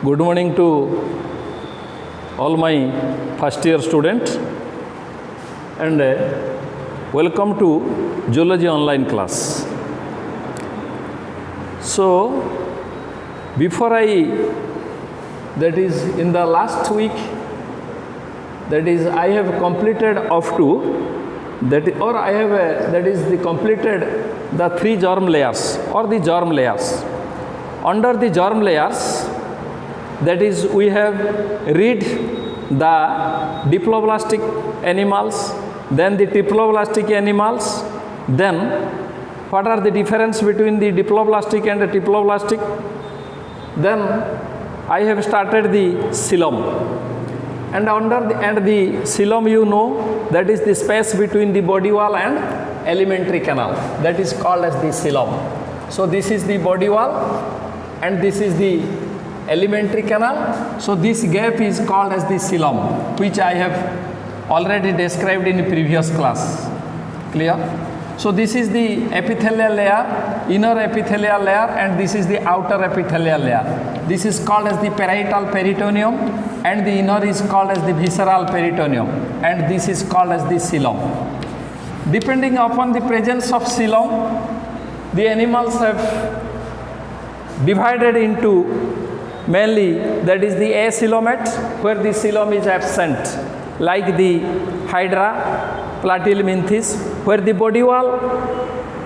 Good morning to all my first year students and welcome to Zoology online class. So, before that is in the last week, that is I have completed up to that or I have completed the 3 germ layers or the germ layers. Under the germ layers, that is we have read the diploblastic animals, then the triploblastic animals, then what are the difference between the diploblastic and the triploblastic, then I have started the Siloam, and under the Siloam, you know, that is the space between the body wall and alimentary canal, that is called as the Siloam. So this is the body wall and this is the alimentary canal. So this gap is called as the Siloam, which I have already described in the previous class. Clear? So this is the epithelial layer, inner epithelial layer, and this is the outer epithelial layer. This is called as the parietal peritoneum, and the inner is called as the visceral peritoneum, and this is called as the Siloam. Depending upon the presence of Siloam, the animals have divided into mainly, that is the acoelomate, where the Siloam is absent, like the Hydra, Platyhelminthes, where the body wall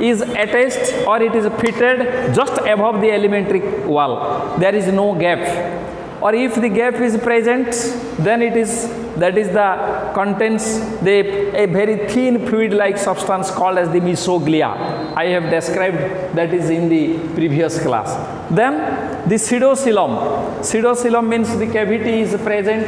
is attached or it is fitted just above the alimentary wall. There is no gap. Or if the gap is present, then it is, that is the contains a very thin fluid-like substance called as the mesoglia. I have described that is in the previous class. Then the pseudocoelom. Pseudocoelom means the cavity is present,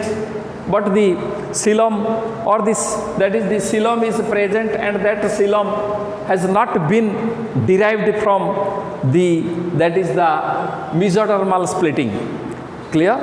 but the coelom or this, that is the coelom is present, and that coelom has not been derived from the, that is the mesodermal splitting. Clear?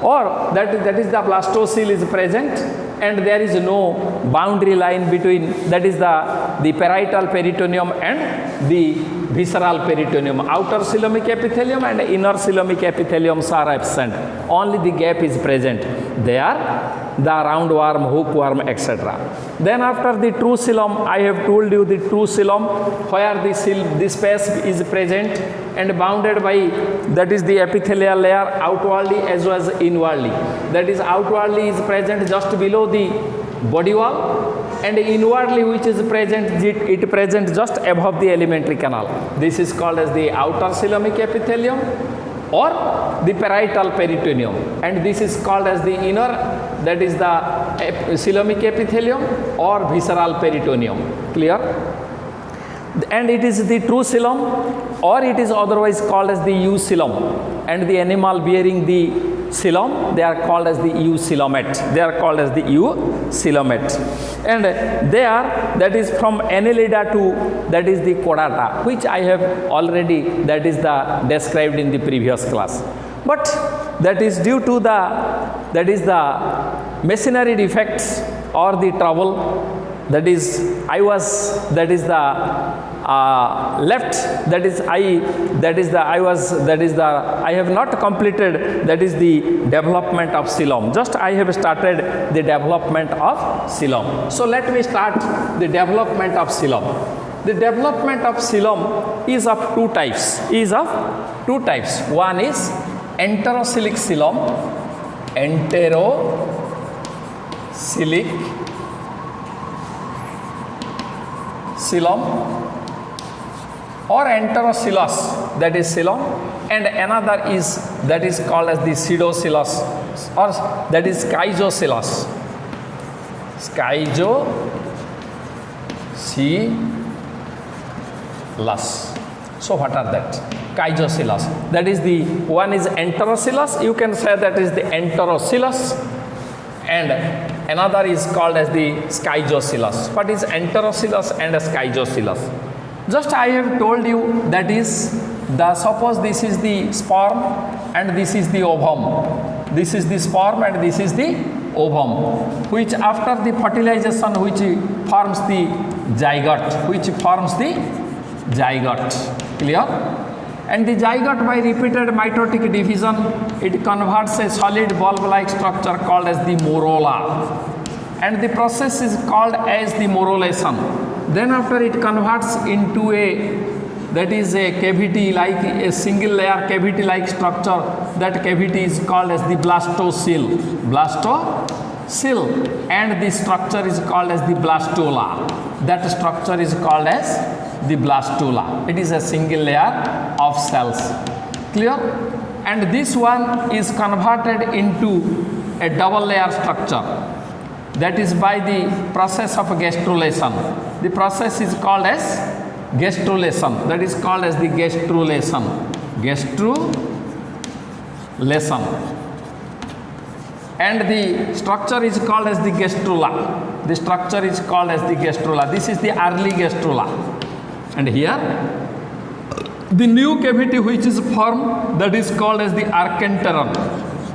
Or that is the blastocele is present, and there is no boundary line between, that is the parietal peritoneum and the visceral peritoneum. Outer coelomic epithelium and inner coelomic epitheliums are absent. Only the gap is present. They are the roundworm, hookworm, etc. Then after the true coelom, I have told you the true coelom, where the space is present and bounded by, that is the epithelial layer outwardly as well as inwardly. That is outwardly is present just below the body wall, and inwardly which is present, it present just above the alimentary canal. This is called as the outer coelomic epithelium or the parietal peritoneum, and this is called as the inner, that is the coelomic epithelium or visceral peritoneum. Clear? And it is the true coelom, or it is otherwise called as the eucoelom, and the animal bearing the coelom, they are called as the eucoelomate. They are called as the eucoelomate, and they are, that is from annelida to, that is the chordata, which I have already, that is the described in the previous class. But that is due to the, that is the machinery defects or the trouble, that is I was, that is the left, that is I have not completed, that is the development of Siloam. Just I have started the development of Siloam. So let me start the development of Siloam. The development of Siloam is of two types. One is enterocolic Siloam, or enterocilous, that is Siloam, and another is, that is called as the pseudocilous, or that is schizocilous. So what are that? Schizocilous. That is the one is enterocilous. You can say that is the enterocilous, and another is called as the schizocilous. What is enterocilous and schizocilous? Just I have told you, that is the, suppose this is the sperm and this is the ovum. This is the sperm and this is the ovum, which after the fertilization which forms the zygote, Clear? And the zygote, by repeated mitotic division, it converts a solid bulb-like structure called as the morula. And the process is called as the morulation. Then after it converts into a, that is a cavity like a single layer cavity like structure. That cavity is called as the blastocele. Blastocele. And the structure is called as the blastola. That structure is called as the blastola. It is a single layer of cells. Clear? And this one is converted into a double layer structure. That is by the process of gastrulation. The process is called as gastrulation. That is called as the gastrulation. Gastrulation. And the structure is called as the gastrula. The structure is called as the gastrula. This is the early gastrula. And here, the new cavity which is formed, that is called as the archenteron.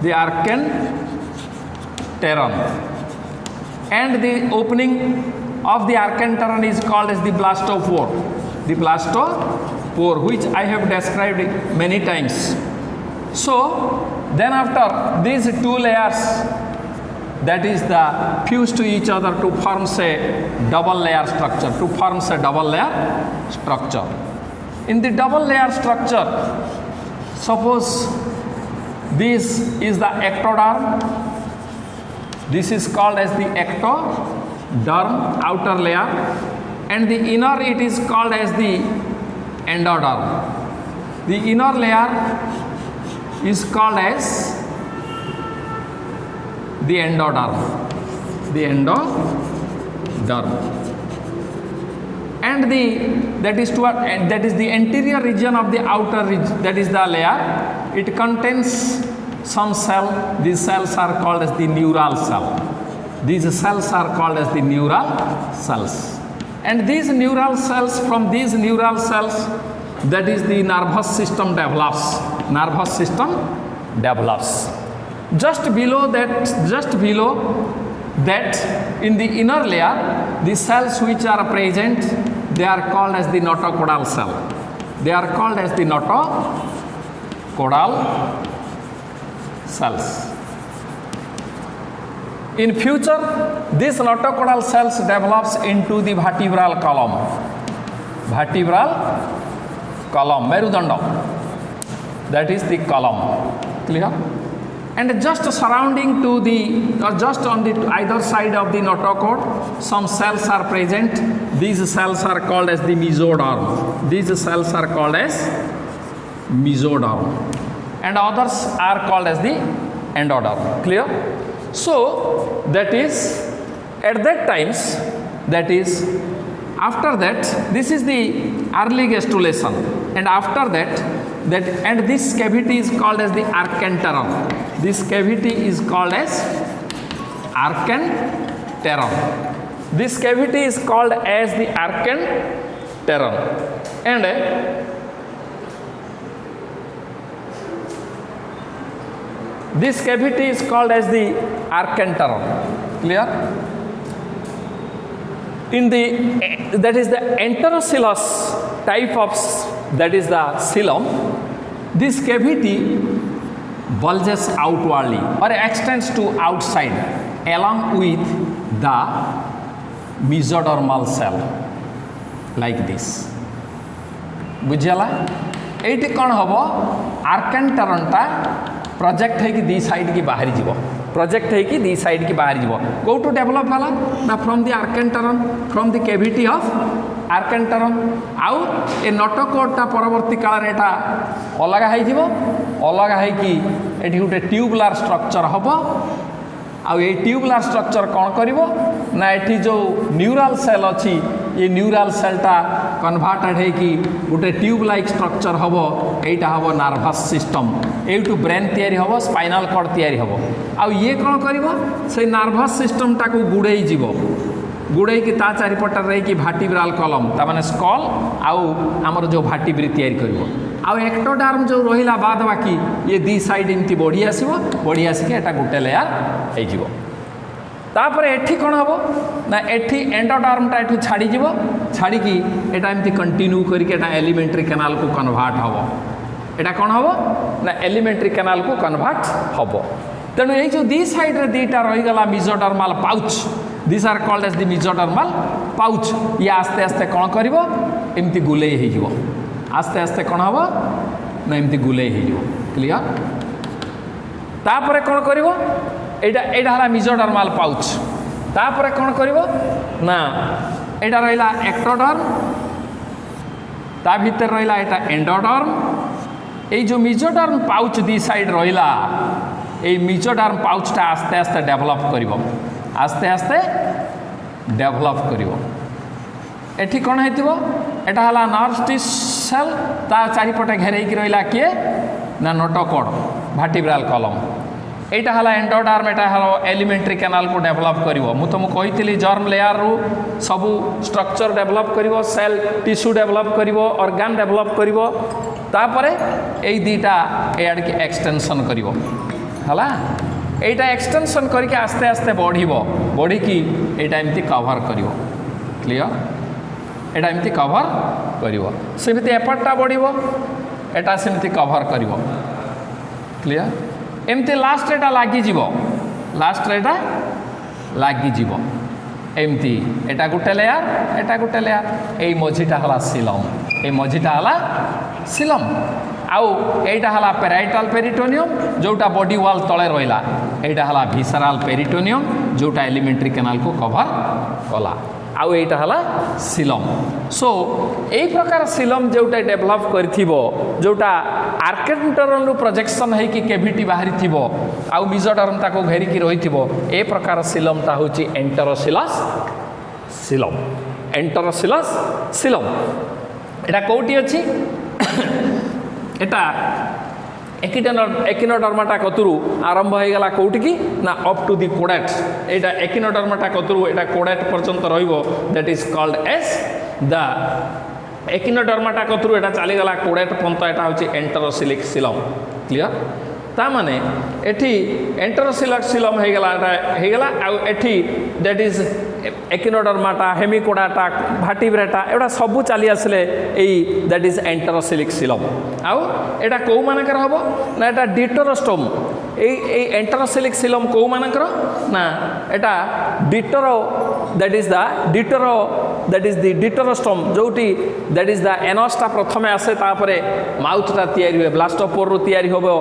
The archenteron. And the opening of the archenteron is called as the blastopore. The blastopore, which I have described many times. So, then after these two layers, that is the fuse to each other to form a double layer structure. In the double layer structure, suppose this is the ectoderm. This is called as the ectoderm, outer layer, and the inner it is called as the endoderm. The inner layer is called as the endoderm. And that is the anterior region of the outer region, that is the layer. It contains some cell. These cells are called as the neural cell. These cells are called as the neural cells. And these neural cells, from these neural cells, that is the nervous system develops. Just below that, in the inner layer, the cells which are present, they are called as the notochordal cell. Cells. In future, this notochordal cells develops into the vertebral column. Merudanda. That is the column. Clear? And just surrounding to the, or just on the either side of the notochord, some cells are present. These cells are called as the mesoderm. And others are called as the endoderm. Clear? So, that is, at that times, that is, after that, this is the early gastrulation. And after that, and this cavity is called as the archenteron. This cavity is called as archenteron. This cavity is called as the archenteron. And this cavity is called as the archenteron. Clear? In the, that is the enterocoelous type of, that is the Siloam, this cavity bulges outwardly or extends to outside along with the mesodermal cell, like this. बुझिगला एटी कौन हम आर्केंटरनटा project है कि दी side की बाहर जीव कौटू develop है ना from the archenteron from the cavity of archenteron आउ ए नटकोडटा परवर्ती काल एटा अलग है एटी गोटे ट्यूबुलर स्ट्रक्चर हम आउ ये ट्यूबुलर स्ट्रक्चर कौन करिवो ना एटी जो न्यूरल सेल अच्छी ये न्यूरल सेलटा कन्वर्टेड है कि गोटे ट्यूब लाइक स्ट्रक्चर हम एटा हम नर्वस सिस्टम एटू ब्रेन तैयारी हम स्पाइनल कॉर्ड तैयारी हम आउ ये कौन करिवो से नर्वस सिस्टमटा को गुड़े कि ता चारिपटे रही कि भार्टिब्राल कलम ता माने स्कल आउ आमर जो भार्टिब्री तैयारी करिवो आउ एक्टोडर्म जो रहिला बाद बाकी ये दी साइड एमती बढ़ी आसिकी एटा गोटे लेयर हो तापर एठी कौन हम ना एठी एंडोडर्मटा एठू छाड़ी छाड़ी एटा एमती कंटिन्यू करके एटा एलिमेंटरी कैनाल को कन्वर्ट हम एटा कौन हम ना एलिमेंट्री कैनाल को कन्वर्ट हम तेणु ये जो दी साइड रे दीटा रहीगला mesodermal pouch this are called as the mesodermal pouch ये आस्ते आस्ते कौन कर एमती गुलेई हो आस्ते आस्ते कौन हम ना एमती गुलेई हो क्लियर तापर कौन कर एटा है मेसोडर्माल पाउच तापर कौन कर ना एटा रहा एक्टोडर्म ता भीतर रहा एटा एंडोडर्म ये जो मेसोडर्म पाउच दी साइड रहा ये मेसोडर्म पाउचटा आस्ते आस्ते डेभलप कर आस्ते आस्ते डेभलप कर एठी कौन होइतिबो एटा हला नर्व सेल ता चारिपटे घेरेकी रहिला किए ना नोटोकॉर्ड वर्टिब्रल कॉलम एटा हला एंडोडर्म एटा हला एलिमेंट्री कैनाल को डेभलप करिवो मु तुमको कहितली जर्म लेयर रु सब स्ट्रक्चर डेभलप करिवो सेल टिश्यू डेभलप करिवो ऑर्गन डेभलप करिवो तापरे एई दीटा एड के एक्सटेंशन करिवो हला एटा एक्सटेंशन करके आस्ते आस्ते बढ़िबो बढ़ी की एटा एमती कवर करिवो क्लियर एटा एमती कवर करिवो सेमती एपटटा बढ़िबो एटा सेमती कवर करिवो क्लियर एमती लास्ट एटा लागी जीवो लास्ट एटा लागी जीवो एमती एटा गुटे लेयर एई मझीटा हला सिलम ए मझीटा हला सिलम आउ एटा हला पेराइटल पेरिटोनियम जोटा बॉडी वॉल तले रहिला एटा हला विसराल पेरिटोनियम जोटा एलिमेंट्री कैनाल को कवर कला आउ एटा हला सिलम सो एई प्रकार सिलम जोटा डेभलप करथिबो जोटा आर्केंटरन रु प्रोजेक्शन है कि कैविटी बाहरी थिबो आउ मेसोडर्म ताको घेरी की रहिथिबो ए प्रकार सिलम ता होची एंटेरोसिलस सिलम एंटेरोसिलस सिलम एटा कोठी अछि एटा एकिनोडर्माटा कतुरु आरंभ हो गला कौटी की ना अप टू दी कोडेट एटा एकिनोडर्माटा कतुरु एटा कोडेट पर्यंत रहिबो that is called as the echinodermata कतुरु एटा चली गला कोडेट पर्यंत एटा होची एंटेरोसिलिक सिलम क्लियर ता माने एठी एंटेरोसिलिक सिलम हो गला आ एठी दैट इज एकिनोडर्माटा हेमिकोडाटा भाटिब्रेटा एटा सबू चली आसले एई दैट इज एंटेरोसिलिक सिलम आउ एटा को मानकर हबो ना एटा डिटोरोस्टोम एई एंटेरोसिलिक सिलम को मानकर ना एटा deutero that is the deuterostome जोटी दैट इज द एनसटा प्रथमे आसे तापरे माउथटा तयारी हुए ब्लास्टोपोर रु तयारी होबो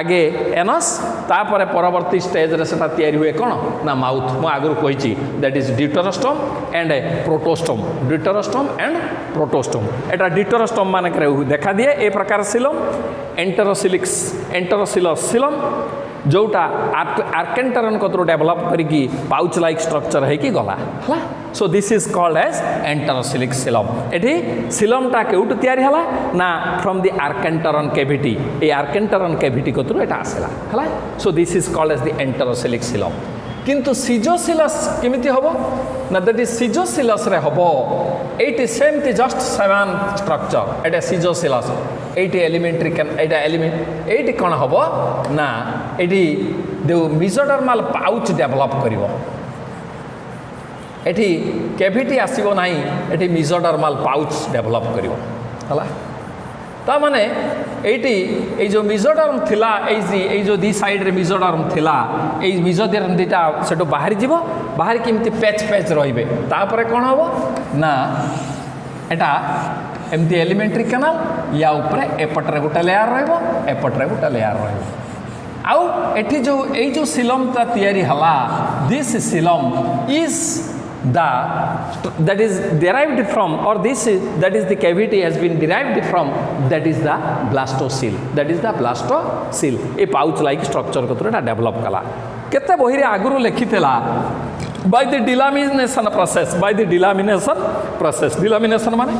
आगे एनस तापरे परवर्ती स्टेज रे सेटा तयारी हुए कोन ना माउथ मु आगु कहिची that is deuterostome and protostome deuterostome and protostome एटा डिटोरोस्टोम मानक देखा दिए ए प्रकार सिलम एंटेरोसिलस सिलम जोटा आर्केंटरन कतरो डेभलप करिकी पाउच लाइक स्ट्रक्चर है कि गला हला so this is called as enterocoelic coelom एठी सिलमटा केउटु तयारी हला ना फ्रॉम द आर्केंटरन कैविटी ए आर्केंटरन कैविटी कतरो एटा आसेला हला so this is called as the enterocoelic coelom किंतु सिजोसिलस केमिति हबो ना दैट इज सिजोसिलस रे हबो eighty सेमति just seven structure Etah सिजोसिलस eighty elementary can Etah element eighty कोन हबो ना एटी दे मेसोडर्माल पाउच डेभलप करिवो एटी कैविटी आसीबो नाही एटी मेसोडर्माल पाउच डेभलप करिवो हला ता माने एटी ए जो मेसोडर्म थिला ए जो दी साइड रे मेसोडर्म थिला ए मेसोडर्म दीटा सेटो बाहरी जीवो बाहर केमती पैच रहिबे तापरे कोन हबो ना एटा एमती एलिमेंट्री कैनाल या ऊपर एपटरे गोटे लेयर रहिबो एपटरे गोटे लेयर रहिबो आउ एठी जो ए जो सिलम ता तयारी हला this सिलम is that is derived from or this is that is the cavity has been derived from that is the blastocyst A pouch like structure को तो डेवलप कला केते बही रे आगुरु लिखितेला by the delamination process delamination माने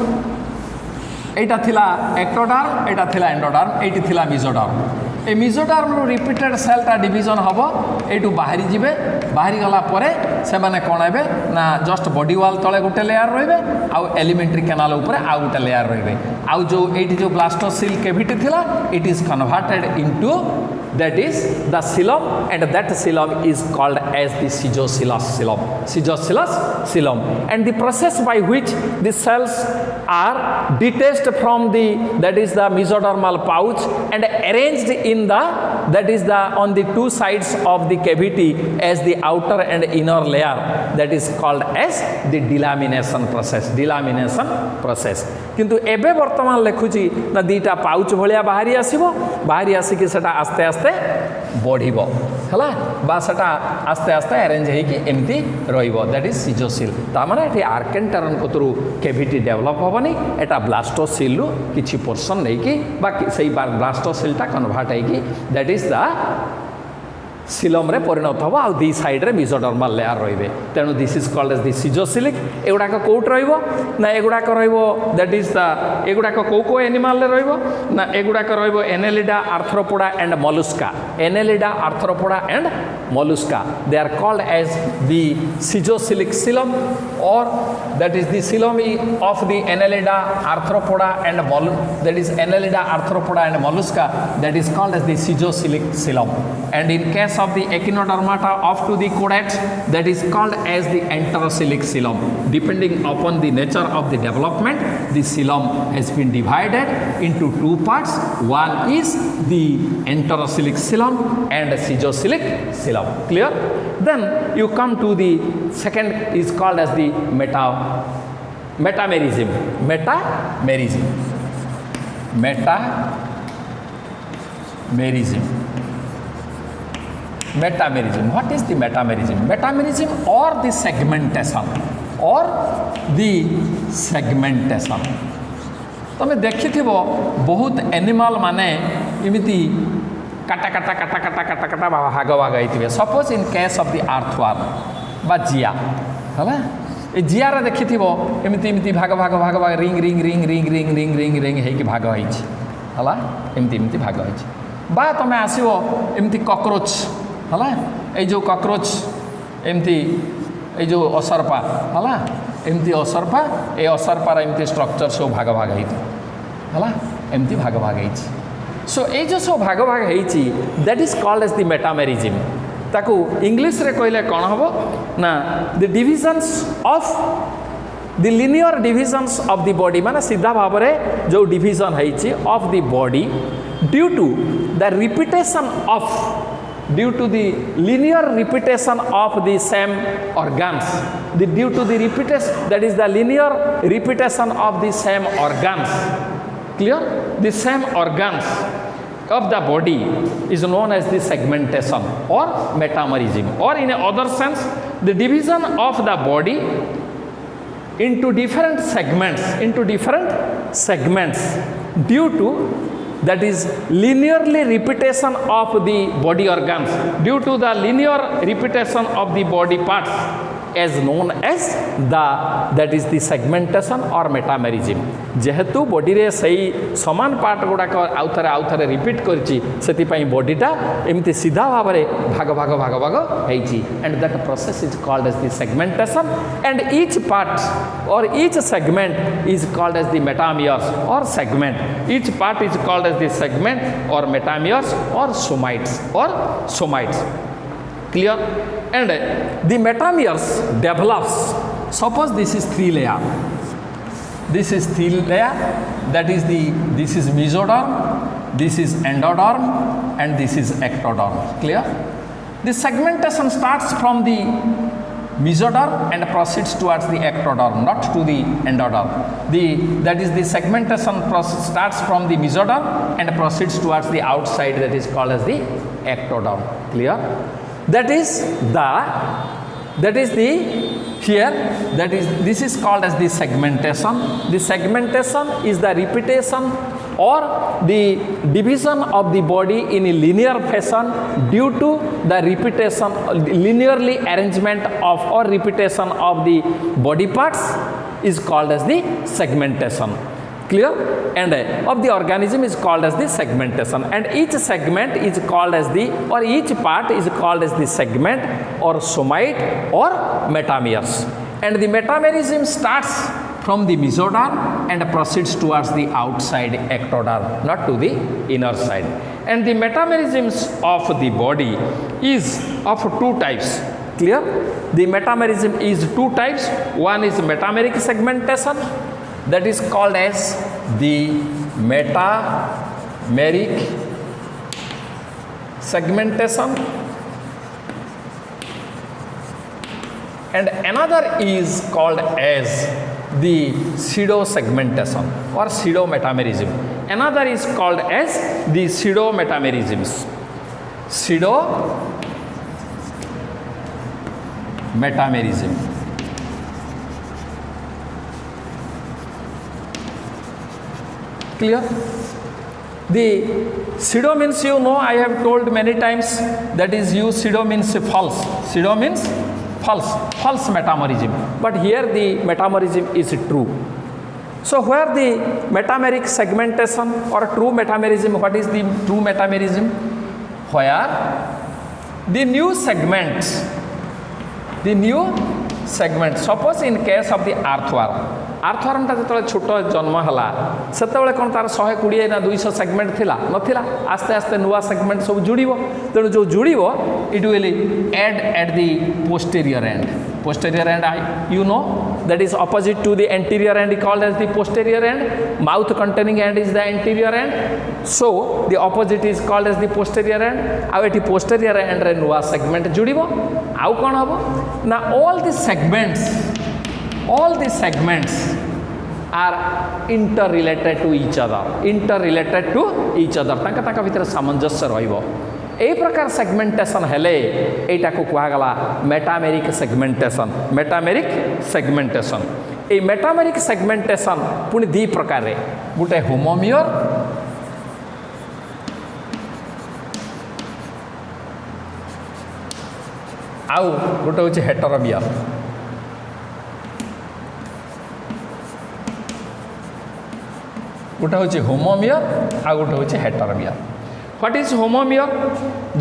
एटा थिला ectoderm एटा थिला endoderm eighty थिला मेसोडर्म ए मेसोडर्म रो रिपीटेड सेलटा डिवीजन हबो एटू बाहरी जिबे बाहरी गला परे से माने कोन हेबे ना जस्ट बॉडी वॉल तळे गोटे लेयर रहिबे आउ एलिमेंट्री कैनाल ऊपर आउ गोटे लेयर रहिबे आउ जो एटी जो ब्लास्टोसिल कैविटी थिला it is converted into that is the coelom, and that coelom is called as the caecocoelous coelom. Caecocoelous coelom, and the process by which the cells are detached from the, that is the mesodermal pouch, and arranged in the, that is the, on the two sides of the cavity as the outer and inner layer, that is called as the delamination process. Delamination process. किंतु एबे वर्तमान लेखुची ना दीटा pouch भलिया बाहरी आसीबो, बाहरी आसी सेटा आस्ते आस्ते बढ़िबो हला बा सेटा आस्ते आस्ते अरेंज हे कि एमती रहिबो, दैट इज सिजोसिल. ता माने एठी आर्केन्टेरन कोतरु केविटी डेवलप होबनी, एटा ब्लास्टोसिल रु किछि पोर्शन नै कि बाकी सही बार ब्लास्टोसिल टा कन्वर्ट हे कि दैट इज द सिलम रे परिणत हो आ दी साइड रे मेसोडर्मल लेयर रहिबे. तेनु this is called as the schizocoelic. एगुडा को कोट रहिबो ना एगुडा को रहिबो, दैट इज द एगुडा को को एनिमल रे रहिबो ना एगुडा को रहिबो Annelida, arthropoda and Mollusca. Annelida, arthropoda and Mollusca, they are called as the caecocoelic coelom, or that is the coelom of the annelida, arthropoda and that is annelida, arthropoda and mollusca, that is called as the caecocoelic coelom. And in case of the echinodermata of to the chordates, that is called as the enterocoelic coelom. Depending upon the nature of the development, the coelom has been divided into two parts. One is the enterocoelic coelom and caecocoelic coelom. Clear? Then you come to the second, is called as the metamerism. Metamerism. Metamerism. What is the metamerism? Metamerism or the segmentation. Or the segmentation. तमे देखिथिबो बहुत animal माने इमिति काटा काटा काटा काटा काटा काटा भाग भाग होइथिबे. Suppose in case of the earthworm बा जिया हला, ए जिया रे देखिथिबो एमिति एमिति भाग भाग भाग भाग ring ring ring ring ring ring ring ring हे कि भाग होइछि हला, एमिति एमिति भाग होइछि. बा तमे आसीबो एमिति कॉकरोच हला, ए जो कॉकरोच एमिति ए जो असरपा हला, एमिति असरपा, ए असरपा एमिति स्ट्रक्चर सब भाग भाग होइथि हला, एमिति भाग भाग होइछि. सो ये जो सब भाग भाग होइछि, that is called as the metamerism. ताकू इंग्लिश रे कहले कोन हबो ना the divisions of the linear divisions of the body, माने सीधा भाव रे जो डिविजन होइछि of the body due to the repetition of, due to the linear repetition of the same organs, due to the repetition, that is the linear repetition of the same organs. Clear? The same organs of the body is known as the segmentation or metamerism, or in other sense the division of the body into different segments due to, that is linearly repetition of the body organs, due to the linear repetition of the body parts, as known as the, that is the segmentation or metamerism. जेहेतु body रे सही समान part गुडा को आउथरे repeat करछि, सेति पई बॉडीटा एमति सीधा भाव रे भाग भाग भाग भाग हेछि, and that process is called as the segmentation, and each part or each segment is called as the metameres or segment. Each part is called as the segment or metameres or somites. Clear? And the metameres develops, suppose this is three layer, that is this is mesoderm, this is endoderm, and this is ectoderm. Clear? The segmentation starts from the mesoderm and proceeds towards the ectoderm, not to the endoderm. That is the segmentation process starts from the mesoderm and proceeds towards the outside, that is called as the ectoderm. Clear? This is called as the segmentation. The segmentation is the repetition or the division of the body in a linear fashion due to the repetition, linearly arrangement of or repetition of the body parts is called as the segmentation. Clear? And of the organism is called as the segmentation, and each segment is called as the, or each part is called as the segment or somite or metameres. And the metamerism starts from the mesoderm and proceeds towards the outside ectoderm, not to the inner side. And the metamerisms of the body is of two types. Clear? The metamerism is two types. One is metameric segmentation, that is called as the metameric segmentation, and another is called as the pseudo-segmentation or pseudometamerism. Another is called as the pseudometamerisms. Pseudometamerism. Clear? The pseudo means, you know, I have told many times, that is you pseudo means false. Pseudo means false metamerism. But here the metamerism is true. So where the metameric segmentation or true metamerism, what is the true metamerism? Where the new segment, suppose in case of the earthworm, ଆର୍ଥୱାର୍ମଟା ଯେତେବେଳେ ଛୋଟ ଜନ୍ମ ହେଲା ସେତେବେଳେ କ'ଣ ତାର 120 ନା 200 segment ଥିଲା ନଥିଲା, ଆସ୍ତେ ଆସ୍ତେ ନୂଆ ସେଗମେଣ୍ଟ ସବୁ ଯୋଡ଼ିବ। ତେଣୁ ଯେଉଁ ଯୋଡ଼ିବ it will add at the posterior end. Posterior end, you know, that is opposite to the anterior end called as the posterior end. Mouth containing end is the anterior end. So the opposite is called as the posterior end. ଆଉ ଏଠି posterior end ରେ ନୂଆ segment ଯୋଡ଼ିବ। ଆଉ କ'ଣ ହେବ ନା all the segments are interrelated to each other. ତାଙ୍କ ଭିତରେ ସାମଞ୍ଜସ୍ୟ ରହିବ। এই প্রকার সেগমেন্টেশন হেলে এইটাকে কুহগলা মেটামেরিক সেগমেন্টেশন। এই মেটামেরিক সেগমেন্টেশন পুনি দুই প্রকারে, গোটে হোমোমিয়র আউ গোটে হচ্ছে হেটেরোমিয়র। গোটে হচ্ছে হোমোমিয়র আর গোটে হচ্ছে হেটেরোমিয়র। What is homomere?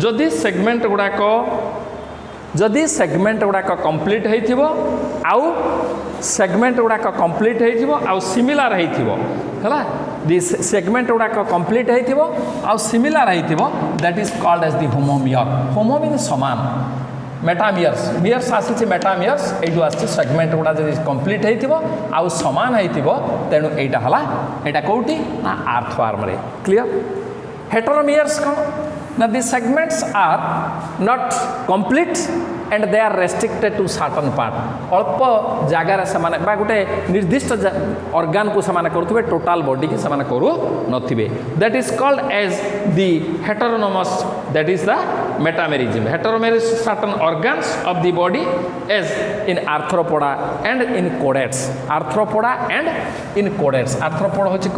যদি সেগমেন্ট গুড়াক কমপ্লিট হয়েছিল আউ সেগমেন্ট গুড়াক কমপ্লিট হয়েছিল আউ সিমিলার হয়েছিল হলা, দি সেগমেন্ট গুড়াক কমপ্লিট হয়েছিল আউ সিমিলার হয়েছিল, that is called as the homomere. Homo mean সমান, মেটামিয়র্স মিয়র্স আসিছে মেটামিয়র্স, এইটু আসছে সেগমেন্ট গুড়া যদি কমপ্লিট হয়েছিল আউ সমান হয়েছিল, তেণু এইটা হলা এটা কোউটি না আর্থওয়ার্মরে। Clear? Heteromeres come. Now these segments are not complete and they are restricted to certain part. अल्प जगार से माने बा गोटे निर्दिष्ट organ को समान करुथिबे, total body की समान करू नथिबे। That is called as the heteronomous, that is the metamerism. Heteromeres certain organs of the body as in arthropoda and in chordates. Arthropoda and in chordates. Arthropoda होछि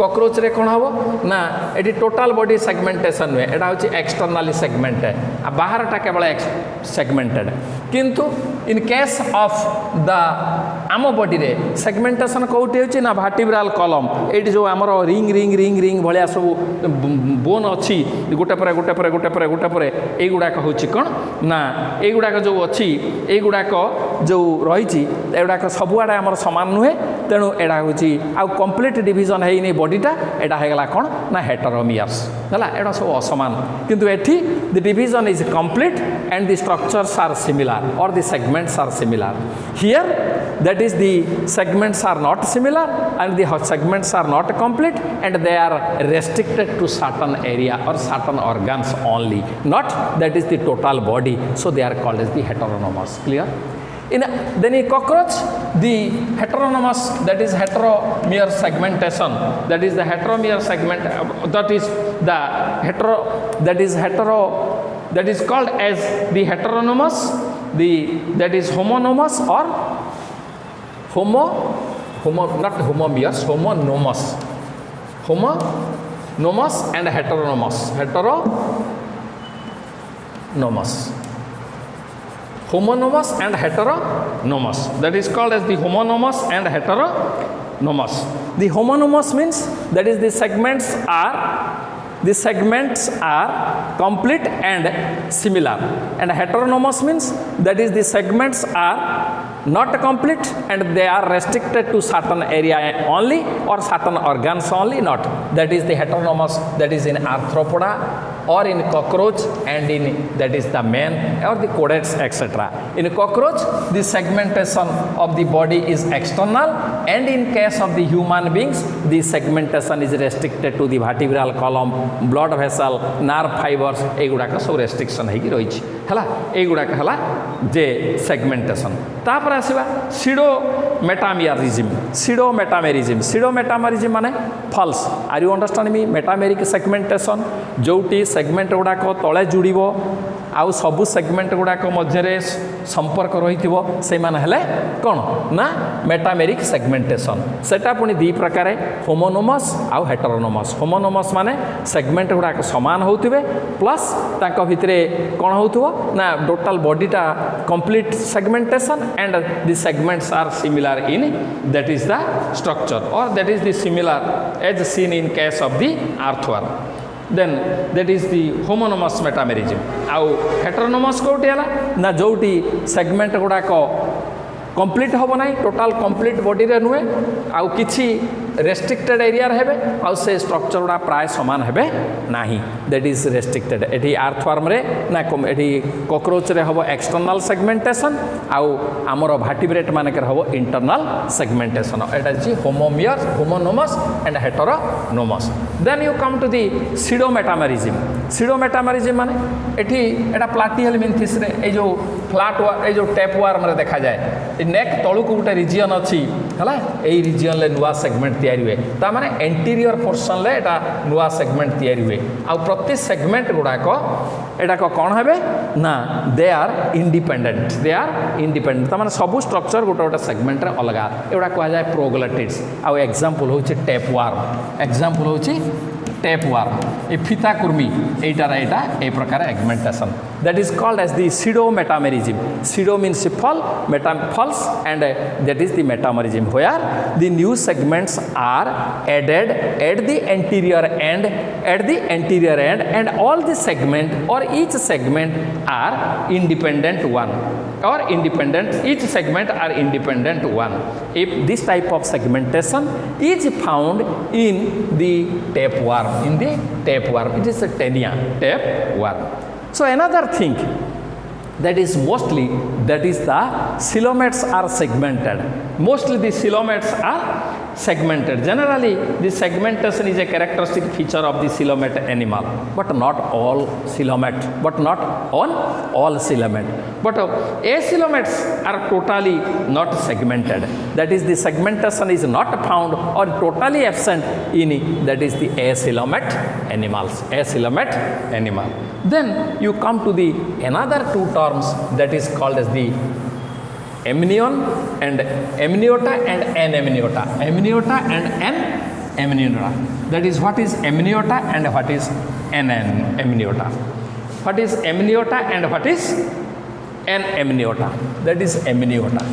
कॉकरोच रे कोन हबो ना eighty total body segmentation हुए, एटा होछि externally segmented आ बाहरटा केवल segmented। किंतु in case of the आम body रे segmentation कोउटी होछि ना vertebral column, एटी जो हमर रिंग भलिया सब बोन अछि गोटे परे ए गुडाक होछि कोन ना ए गुडाक जो अछि ए गुडाक जो रहिछि एगुडाक सबुआडे हमर समान नुहे, तेणु एडा होछि आ कंप्लीट डिवीजन हेइनी बॉडीटा, एडा हेगला कोन ना हेटेरोमियर्स हला, एडा सब असमान। किंतु एठी the division is complete and the structures are similar or the segments are similar. Here that is the segments are not similar and the segments are not complete and they are restricted to certain area or certain organs only, not that is the total body, so they are called as the heteronomous. Clear? Then in cockroach, the heteronomous, that is heteromere segmentation, that is the heteromere segment, that is called as the heteronomous, that is homonomous or not homomeres, homonomous and heteronomous, homonomous and heteronomous, that is called as the homonomous and heteronomous. The homonomous means that is the segments are complete and similar, and heteronomous means that is the segments are not complete and they are restricted to certain area only or certain organs only, not. That is the heteronomous, that is in arthropoda or in cockroach, and in that is the man or the codex, etc. In cockroach, the segmentation of the body is external, and in case of the human beings, the segmentation is restricted to the vertebral column, blood vessel, nerve fibers, एगुड़ाक सब restriction होगी रही है एगुड़ाक है जे segmentation. तापर आसवा pseudometamerism माने false. Are you understand me? Metameric segmentation जोटी segment गुड़ाक तले जुड़ आउ सबू सेगमेंट गुड़ाक मध्य संपर्क रही से कौन ना मेटामेरिक सेगमेंटेशन। सेटा पुणी दी प्रकार होमोनोमस आउ हेटेरोनोमस। होमोनोमस माने सेगमेंट गुड़ाक समान होउथिबे प्लस ताको भितरे कौन होउथबो ना टोटल बॉडीटा complete segmentation and the segments are similar in that is the structure और that is the similar as seen in case of the earthworm. Then that is the homonomous metamerism. आउ heteronomous कोठी हला ना जोटी segment गुड़ाक complete हम ना total complete body रे नुहे आउ किछि रेस्ट्रिक्टेड एरिया हेबे आउ से स्ट्रक्चर गुड़ा प्राय समान हेबे नाही। That is restricted. एठी अर्थवर्म रे ना एठी कॉकरोच रे हबो एक्सटर्नल सेगमेंटेशन आउ हमर वर्टिब्रेट माने के हबो इंटरनल सेगमेंटेशन। एटा जी homonomous and heteronomous. Then you come to the pseudometamerism माने एठी एटा प्लाटिहेलमिन्थिस रे ए जो फ्लैट ए जो टेप वार्म रे देखा जाए नेक तलू को गोटे रिजियन अच्छी है यही रिजियन ले नुआ सेगमेंट तैयारी हुए तामाने एंटीरियर पोर्शन ले एटा नुआ सेगमेंट तैयारी हुए आ प्रति सेगमेंट गुड़ाक एटा कौन है ना दे आर इंडिपेंडेंट तामाने सबू स्ट्रक्चर गोटे गोटे सेगमेंट रे अलग एगुड़ा कह जाए प्रोग्लैटिड्स। आउ एग्जांपल होची टेप वार्म। एग्जांपल होची टेप वार्म ए फीता कुर्मी एटार एटा ए प्रकार एगमेंटेशन that is called as the pseudometamerism. Pseudo means false and that is the metamerism where the new segments are added at the anterior end and all the segment or each segment are independent one or independent, each segment are independent one. If this type of segmentation is found in the tapeworm, it is a tenia tapeworm. So another thing that is mostly that is the coelomates are segmented. Mostly the coelomates are segmented. Generally the segmentation is a characteristic feature of the coelomate animal, but not all coelomate, but not on all coelomate. But acoelomates are totally not segmented. That is the segmentation is not found or totally absent in that is the acoelomate animals. Acoelomate animal. Then you come to the another two terms that is called as the amnion and amniota and anemniota. Amniota and anemniota. That is what is amniota and what is anemniota. What is amniota and what is anemniota? That is amniota.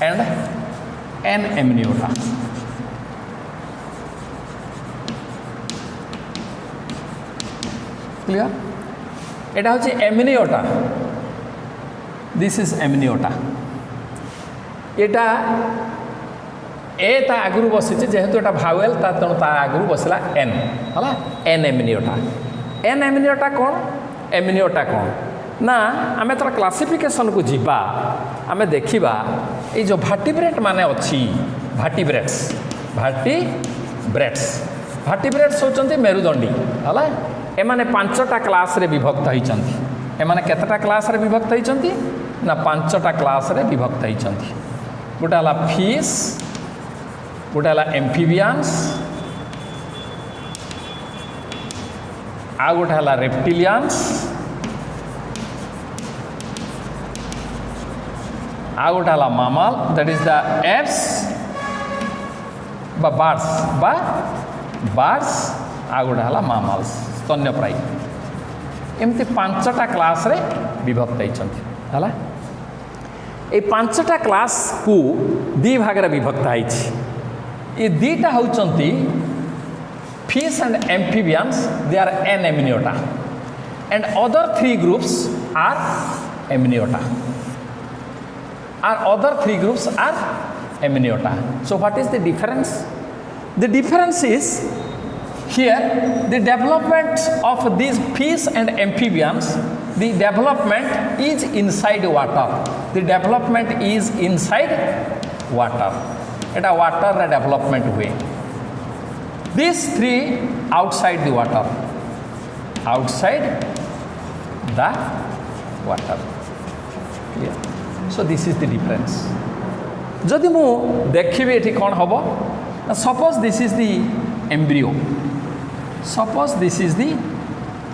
And anemniota. Clear? एटा होची Amniota. This is Amniota. एटा ए ता आगुरु बसिचे जेहेतु एटा vowel ता तेणु ता आगुरु बसला N हला N Amniota. N Amniota कोन? Amniota कोन ना आमे तर क्लासिफिकेशन को जीवा आमे देखिबा ए जो वर्टिब्रेट माने अछि वर्टिब्रेट्स होचंती मेरुदंडी हला एमाने पांचटा क्लास रे विभक्त होइचंती। एमाने केतटा क्लास रे विभक्त होइचंती ना पांचटा क्लास रे विभक्त होइचंती। गोटे हला फिश, गोटे हला एम्फिबियंस, आ गोटे हला रेप्टिलियंस, आ गोटे हला मामल दैट इज द एप्स बा बार्ड्स आ गोटे हला मामल्स स्तन्यप्रायी। एमती पांचटा क्लास रे विभक्त होइचंती हला। ए पांचटा क्लास को दी भाग रे विभक्त होइछि। ए दीटा होउचंती fish and amphibians they are anamniota and other 3 groups are amniota. Other 3 groups are amniota. So what is the difference? The difference is here the development of these fish and amphibians, the development is inside water. The development is inside water. Eta water re development हुए. These 3 outside the water. Outside the water. Clear? So this is the difference. जदि मु देखिबे एठी कोन हबो, suppose this is the embryo. Suppose this is the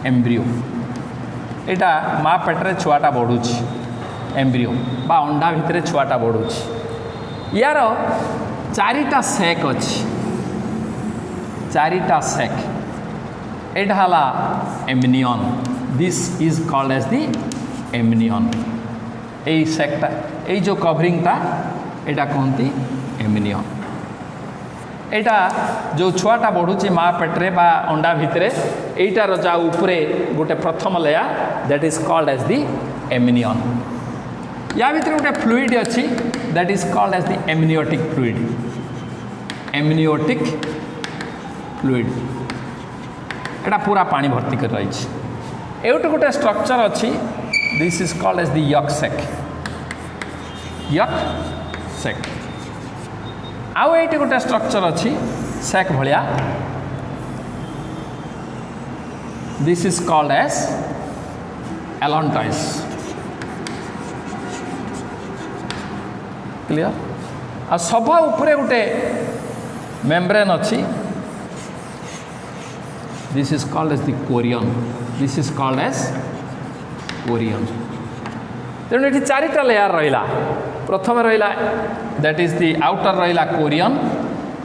embryo. एटा मा पेटरे छुआटा बढुछि, embryo बा अंडा भितरे छुआटा बढुछि. यार 4टा सेक अछि, 4टा सेक. एटा हला amnion. This is called as the amnion. এই সেকটা, এই जो कवरिंगटा एटा कहती amnion. एटा जो छुआटा बढ़ुची माँ पेट्रे बा अंडा भितरे, एटार जा उपरे गोटे प्रथम layer that is called as the amnion. या भितरे गोटे फ्लूइड अच्छी that is called as the amniotic fluid. amniotic fluid एटा पूरा पानी भर्ती कर रही है. एउटे गोटे स्ट्रक्चर अच्छी, this is called as the yolk sac. Yolk sac. आउ एटी गोटे स्ट्रक्चर अच्छी सेक भलिया, this is called as allantois. Clear? आ सभा उपरे गोटे मेम्ब्रेन अच्छी, this is called as the chorion. This is called as chorion. तेणु ये 4टा लेयर रहा. प्रथम रहा दैट इज दी आउटर रहा कोरियन,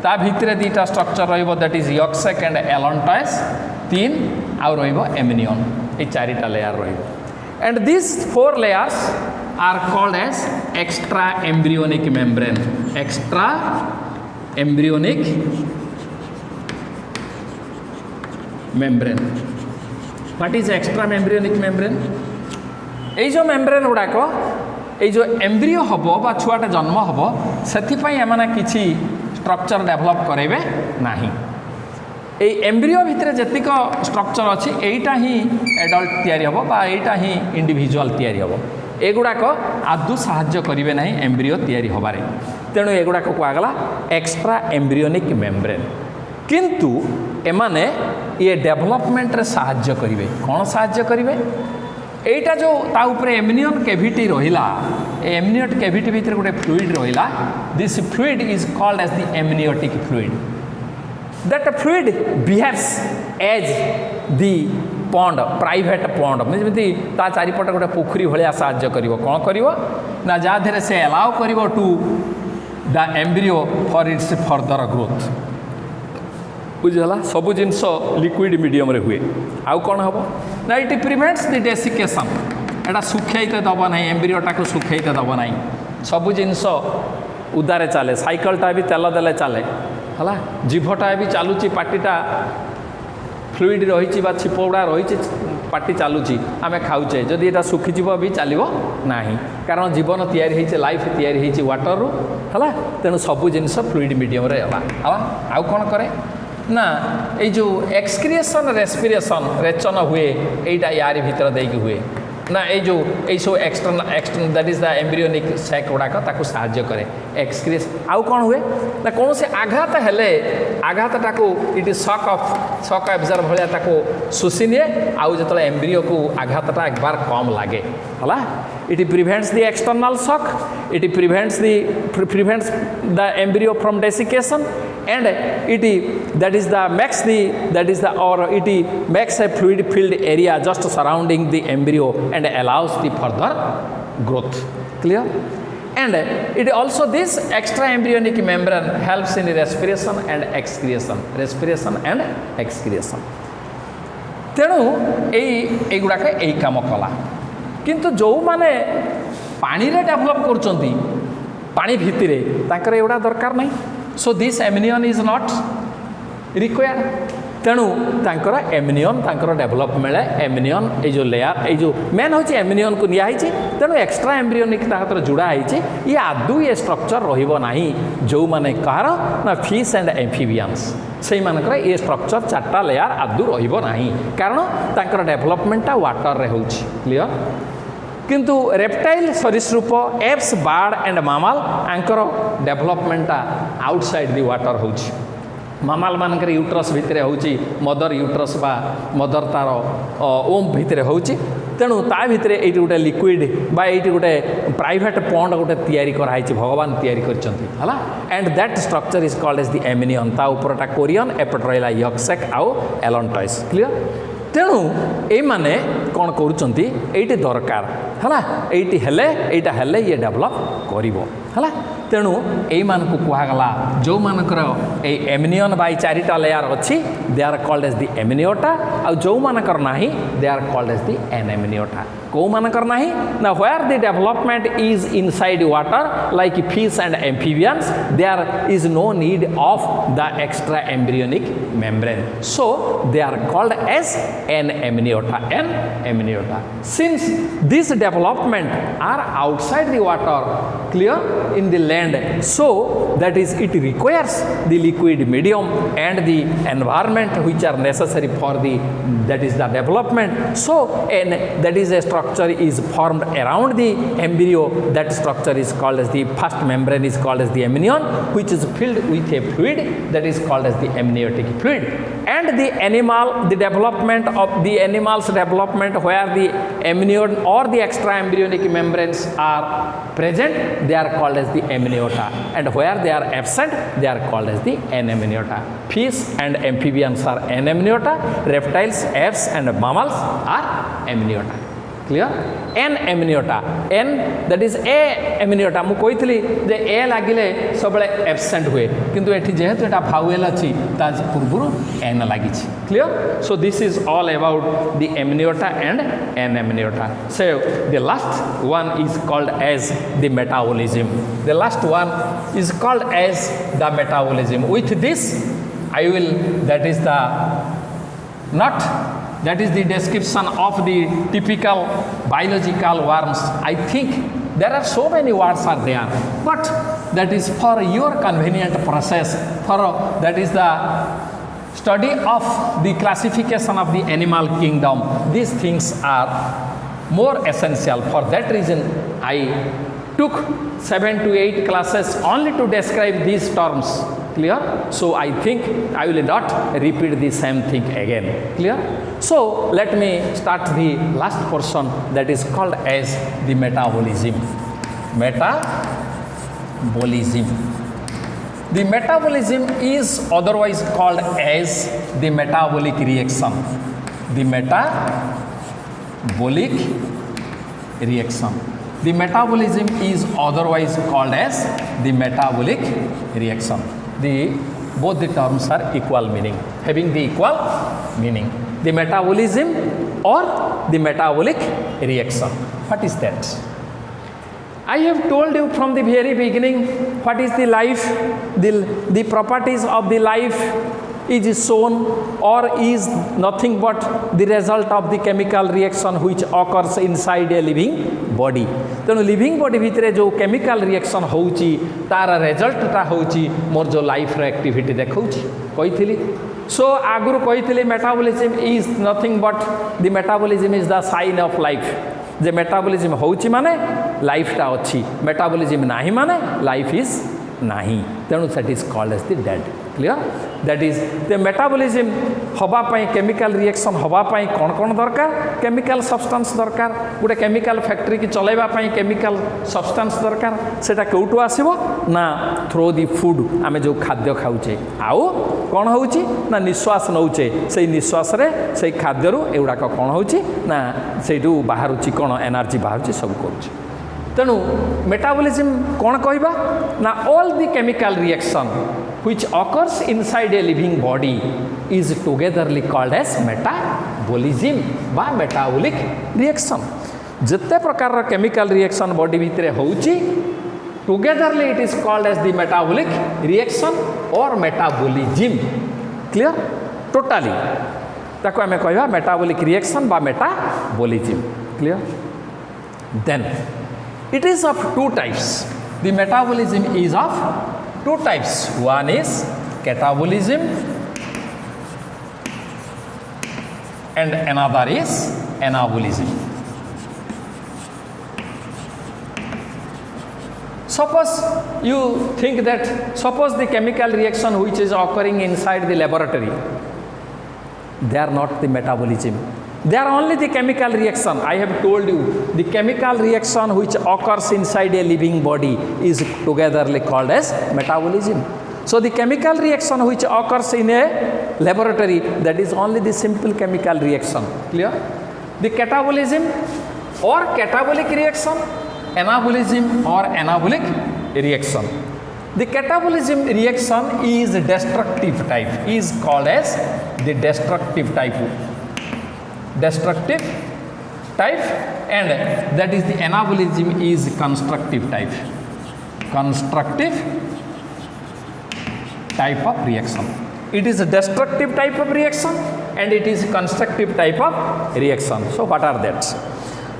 ता भितरे 2टा स्ट्रक्चर रहिबो that is yolk sac and allantois. 3 आउ रहिबो amnion. ये 4टा लेयर रहिबो. And this 4 layers are called as extra embryonic membrane. Extra embryonic membrane. What is extra embryonic membrane? ये जो मेम्ब्रेन गुड़ाक ये जो एम्ब्रियो हम बा छुआटा जन्म हम से एमाने किसी स्ट्रक्चर डेभलप करेंगे ना. ये एम्ब्रियो भितर जेतिक स्ट्रक्चर अच्छी यहीटा ही एडल्ट तैयारी हम बा यहीटा ही इंडिविजुअल तैयारी हम. एगुड़ाक आदौ साहाय्य करेंगे ना एम्ब्रियो तैयारी हबारे. तेणु एगुड़ाक कहगला एक्स्ट्रा एम्ब्रियोनिक मेम्ब्रेन. किंतु एमाने ये डेभलपमेंट रे साहाय्य करेंगे. कौन साहाय्य करेंगे? एटा जो ता उपरे amnion cavity रहिला, amniotic cavity भितर गोटे फ्लूइड रहिला. This fluid is called as the amniotic fluid. That fluid behaves as the pond, private pond. जेमती ता चारिपट गोटे पोखरी भलिया साहाय्य करिवो. कौन करिवो ना जा देरे से अलाउ करिवो to the embryo for its further growth. बुझला? सबू जिनस लिक्विड मीडियम रे हुए. आउ कौन हम ना इट प्रिवेंट्स द डेसिकेशन. एटा सुखैते दब ना, एम्ब्रियोटा को सुखैते दब ना. सबू जिनस उदारे चले. साइकलटा भी तेल देले चले है. जीभटा भी चलुची, पार्टीटा फ्लूइड रही बा छिपगुड़ा रही पार्टी चलुची, आम खाऊचे. जदि यहाँ सुखीज भी चलो ना, कारण जीवन तैयारी होती, लाइफ तैयारी होती वाटर है. तेणु सबू जिनस फ्लूइड मीडियम रे है. आउ कौन करे ना ये जो एक्सक्रिएशन रेस्पिरेशन रेचन हुए यहीटा यार भीतर देकी हुए ना. ये जो ये सब external that is the embryonic sac गुड़ाक ताको साहाय्य करे एक्सक्रिएशन. आउ कौन हुए ना कौन से आघात हेले आघातटा को इट इज शक एब्जर्व भाया ताको शोषि निए. आउ जो एम्ब्रियो को आघातटा एक बार कम लगे है. इट प्रिवेंट्स द एक्सटर्नल शक, it prevents the embryo from desiccation, and it that is the or it makes a fluid filled area just surrounding the embryo and allows the further growth. Clear? And it also this extra embryonic membrane helps in respiration and excretion. तेणु एगुड़ाक यही काम कला. किंतु जो माने पानी रे develop करचंती पानी भितरे ताकर एगुड़ा दरकार नहीं. So this amnion is not required. तेणु तांकर एमिनियन तांकर डेभलप मिले एमिनियन ये जो लेयर ये जो मेन हूँ एमिनियन को निया तेणु एक्स्ट्रा एम्ब्रियोनिक जोड़ा है ये आदौ ये स्ट्रक्चर रहा जो मैंने कहार ना फिश एंड एम्फिबियंस से मानकर ये स्ट्रक्चर चार्टा लेयर आदौ रहा कारण तांकर डेभलपमेंटा वाटर रे हो क्लियर किंतु रेप्टाइल सरीसृप एप्स बार्ड एंड मामाल आंकर डेभलपमेंटा आउटसाइड दि वाटर हो मामाल मानकर यूट्रस भितर होची मदर यूट्रस बा मदर तार ओम भितर होची तेणु ता भितर ये गोटे लिक्विड बा ये गोटे प्राइवेट पॉन्ड गोटे तैयारी कराई भगवान तैयारी करछंती and that structure is called as the amnion ता उपरटा कोरियन एपिट्रॉयला यक्सेक आउ एलॉन्टॉइस क्लियर तेणु ये माने कौन करुँच ये दरकार है ये हेले ये डेभलप करिवो है तेणु यही मानक कहगला जो मानकर एमिनियन बाई चारिटा लेयर अच्छी they are called as the amniota आ जो मानकर नाही they are called as the anamniota को मानकर नाही ना where the development is inside water like fish and amphibians there is no need of the extra embryonic membrane so they are called as anamniota since this development are outside the water clear in the land so that is it requires the liquid medium and the environment which are necessary for the that is the development so and that is a structure is formed around the embryo that structure is called as the first membrane is called as the amnion which is filled with a fluid that is called as the amniotic fluid and the animal the development of the animal's development where the amnion or the extra embryonic membranes are present they are called as the amniota and where they are absent they are called as the anemniota fish and amphibians are anemniota reptiles apes and mammals are amniota clear anamniota an that is a amniota मु कही जे ए लगिले सब absent हुए किंतु एठी जेहेतु एटा फाउएल अछि ता पूर्वरु एन लागि clear so this is all about the amniota and anamniota so the last one is called as the metabolism the last one is called as the metabolism with this I will that is the not that is the description of the typical biological worms. I think there are so many words are there but that is for your convenient process for that is the study of the classification of the animal kingdom. These things are more essential. For that reason I took 7 to 8 classes only to describe these terms. Clear? So I think I will not repeat the same thing again. Clear? So let me start the last portion that is called as the metabolism. Metabolism. The metabolism is otherwise called as the metabolic reaction. The metabolic reaction. The metabolism is otherwise called as the metabolic reaction. Both the terms are equal meaning, having the equal meaning. The metabolism or the metabolic reaction. What is that? I have told you from the very beginning what is the life, the properties of the life is shown or is nothing but the result of the chemical reaction which occurs inside a living body. तेणु living body भितर जो chemical reaction होउची तार रिजल्टटा होउची मोर जो life रे activity देखौची कहिथिली सो आगुरु कहिथिली metabolism is nothing but the metabolism is the sign of life जे मेटाबॉलिज्म होउची माने लाइफटा अछि मेटाबॉलिज्म नाही माने लाइफ इज नाही तेणु that is called as the dead clear that is the metabolism हवा पाई केमिकल रिएक्शन हवा पाई कौन कौन दरकार केमिकल सब्सटेंस दरकार गोटे केमिकल फैक्ट्री की चलाइबा पाई केमिकल सब्सटेंस दरकार सेटा कोउटु आसीबो ना थ्रू दी फूड आमे जो खाद्य खाउचे आउ कौन होउची ना निश्वास नउचे सेई निश्वास रे सेई खाद्य रु एउडा कौन होउची ना सेइटु बाहरुची कौन एनर्जी बाहरुची सब करूची तेणु मेटाबॉलिज्म कौन कहबा ना all the chemical reaction which occurs inside a living body is togetherly called as metabolism बा metabolic reaction. जिते प्रकार केमिकल रिएक्शन बॉडी भितर होउची togetherly it is called as the metabolic reaction or metabolism. Clear? Totally ताको आमे कहबा metabolic reaction बा metabolism clear then it is of two types the metabolism is of two types one is catabolism and another is anabolism. Suppose you think that suppose the chemical reaction which is occurring inside the laboratory, they are not the metabolism, they are only the chemical reaction. I have told you the chemical reaction which occurs inside a living body is togetherly called as metabolism. So the chemical reaction which occurs in a laboratory, that is only the simple chemical reaction. Clear? The catabolism or catabolic reaction, anabolism or anabolic reaction. The catabolism reaction is destructive type, is called as the destructive type, and that is the anabolism is constructive type of reaction. It is a destructive type of reaction and it is constructive type of reaction. So what are that?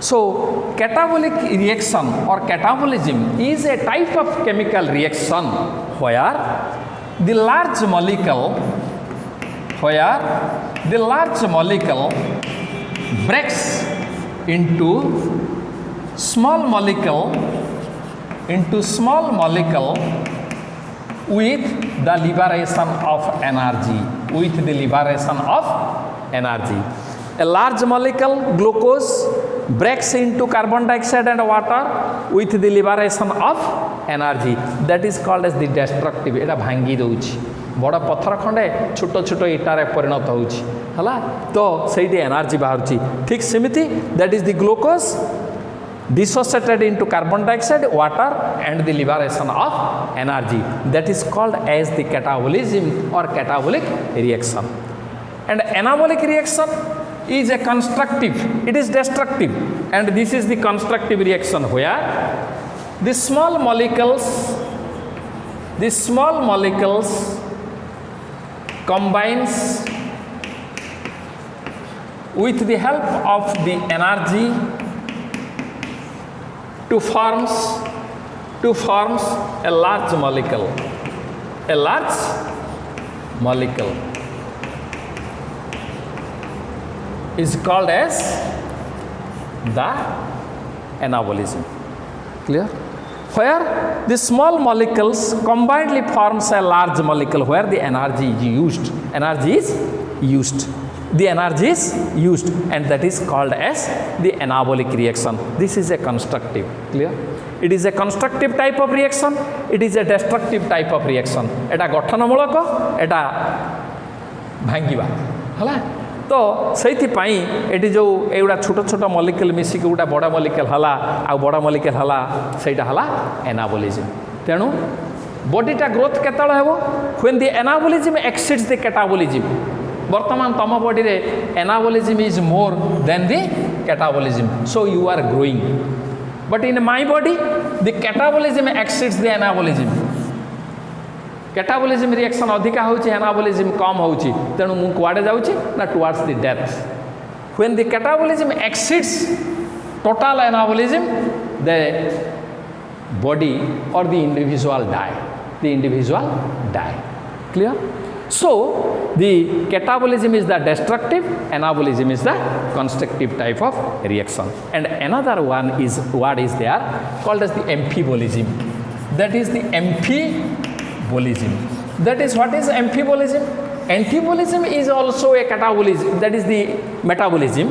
So catabolic reaction or catabolism is a type of chemical reaction where the large molecule breaks into small molecule with the liberation of energy. A large molecule glucose breaks into carbon dioxide and water with the liberation of energy. That is called as the destructive. एटा भांगी दउछि बड़ पत्थर खंडे छोट छोट इटारे परिणत होउछि हला तो सेठी energy बाहरछि ठीक सेमिति that is the glucose dissociated into carbon dioxide, water and the liberation of energy. That is called as the catabolism or catabolic reaction. And anabolic reaction is a constructive, it is destructive, and this is the constructive reaction where the small molecules combines with the help of the energy to forms a large molecule is called as the anabolism. Clear? Where the small molecules combinedly forms a large molecule where the energy is used. The energy is used and that is called as the anabolic reaction. This is a constructive. Clear? It is a constructive type of reaction. It is a destructive type of reaction. एटा गठनमूलक एटा भांगिबा हला तो सेति पई eighty जो एउडा छोट छोट molecule मिसी के उडा बड़ा मॉलिक्यूल हला आ बड़ा मॉलिक्यूल हला सेटा हला एनाबोलिज्म. तेनु बॉडीटा ग्रोथ केतळ हेबो when the anabolism exceeds the catabolism. वर्तमान तम बॉडी रे anabolism is more than the catabolism, so you are growing. But in my body the catabolism exceeds the anabolism. Catabolism reaction अधिका होची, एनाबोलिज्म कम होची, तेणु मु कुआडे जाउची ना towards the death. When the catabolism exceeds total anabolism the body or the individual die. Clear? So the catabolism is the destructive, anabolism is the constructive type of reaction. And another one is what is there called as the amphibolism. That is the amphibolism. That is what is amphibolism? Amphibolism is also a catabolism, that is the metabolism